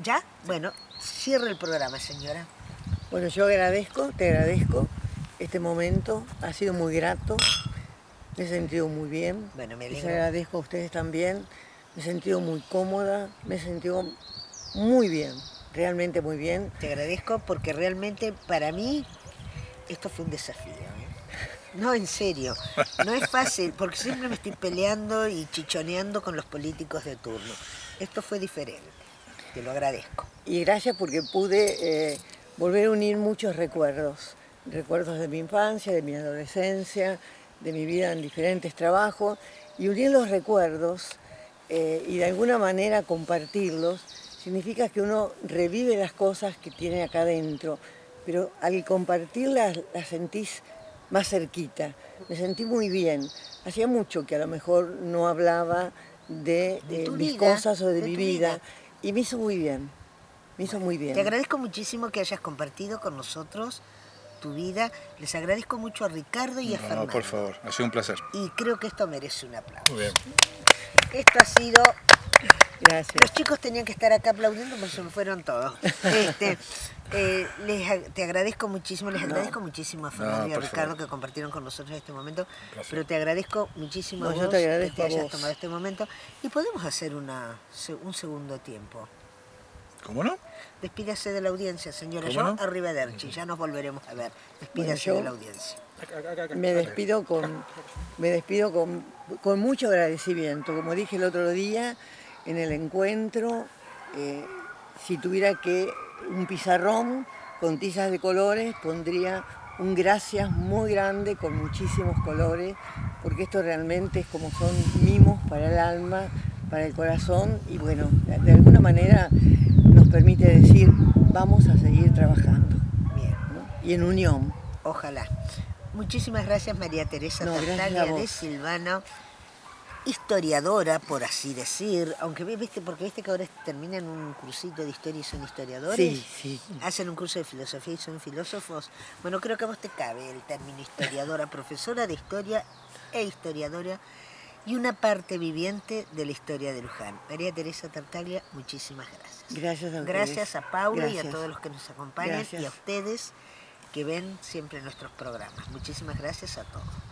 ¿Ya? Bueno, cierre el programa, señora. Bueno, yo te agradezco este momento. Ha sido muy grato. Me he sentido muy bien. Bueno, me Les alegro. agradezco a ustedes también. Me he sentido muy cómoda. Me he sentido muy bien. Realmente muy bien. Te agradezco porque realmente para mí esto fue un desafío. No, en serio. No es fácil porque siempre me estoy peleando y chichoneando con los políticos de turno. Esto fue diferente. Te lo agradezco. Y gracias porque pude volver a unir muchos recuerdos. Recuerdos de mi infancia, de mi adolescencia, de mi vida en diferentes trabajos. Y unir los recuerdos y de alguna manera compartirlos significa que uno revive las cosas que tiene acá adentro. Pero al compartirlas las sentís más cerquita. Me sentí muy bien. Hacía mucho que a lo mejor no hablaba de tu mis vida, cosas o de de mi tu vida. vida. Y me hizo muy bien. Me hizo muy bien. Te agradezco muchísimo que hayas compartido con nosotros tu vida. Les agradezco mucho a Ricardo y a No, Fernando. por favor, ha sido un placer. Y creo que esto merece un aplauso. Muy bien. Esto ha sido... Gracias. Los chicos tenían que estar acá aplaudiendo porque se me fueron todos. Te agradezco muchísimo, les agradezco muchísimo a Fernando y a por Ricardo favor. que compartieron con nosotros este momento, Gracias. pero te agradezco muchísimo No, a yo vos te agradezco que a te hayas vos. tomado este momento y podemos hacer un segundo tiempo. ¿Cómo no? Despídase de la audiencia, señora. ¿Cómo Yo no? arrivederci, ya nos volveremos a ver. Despídase Bueno, yo- de la audiencia. Me despido con con mucho agradecimiento. Como dije el otro día en el encuentro, si tuviera un pizarrón con tizas de colores, pondría un gracias muy grande con muchísimos colores, porque esto realmente es como son mimos para el alma, para el corazón, y bueno, de alguna manera nos permite decir, vamos a seguir trabajando. Bien. ¿No? Y en unión. Ojalá. Muchísimas gracias, María Teresa Tartaglia de Silvano, historiadora, por así decir, aunque viste que ahora terminan un cursito de historia y son historiadores. Sí, sí. Hacen un curso de filosofía y son filósofos. Bueno, creo que a vos te cabe el término historiadora, profesora de historia e historiadora, y una parte viviente de la historia de Luján. María Teresa Tartaglia, muchísimas gracias. Gracias a ustedes. Gracias a Paula y a Gracias. todos los que nos acompañan. Gracias. Y a ustedes que ven siempre nuestros programas. Muchísimas gracias a todos.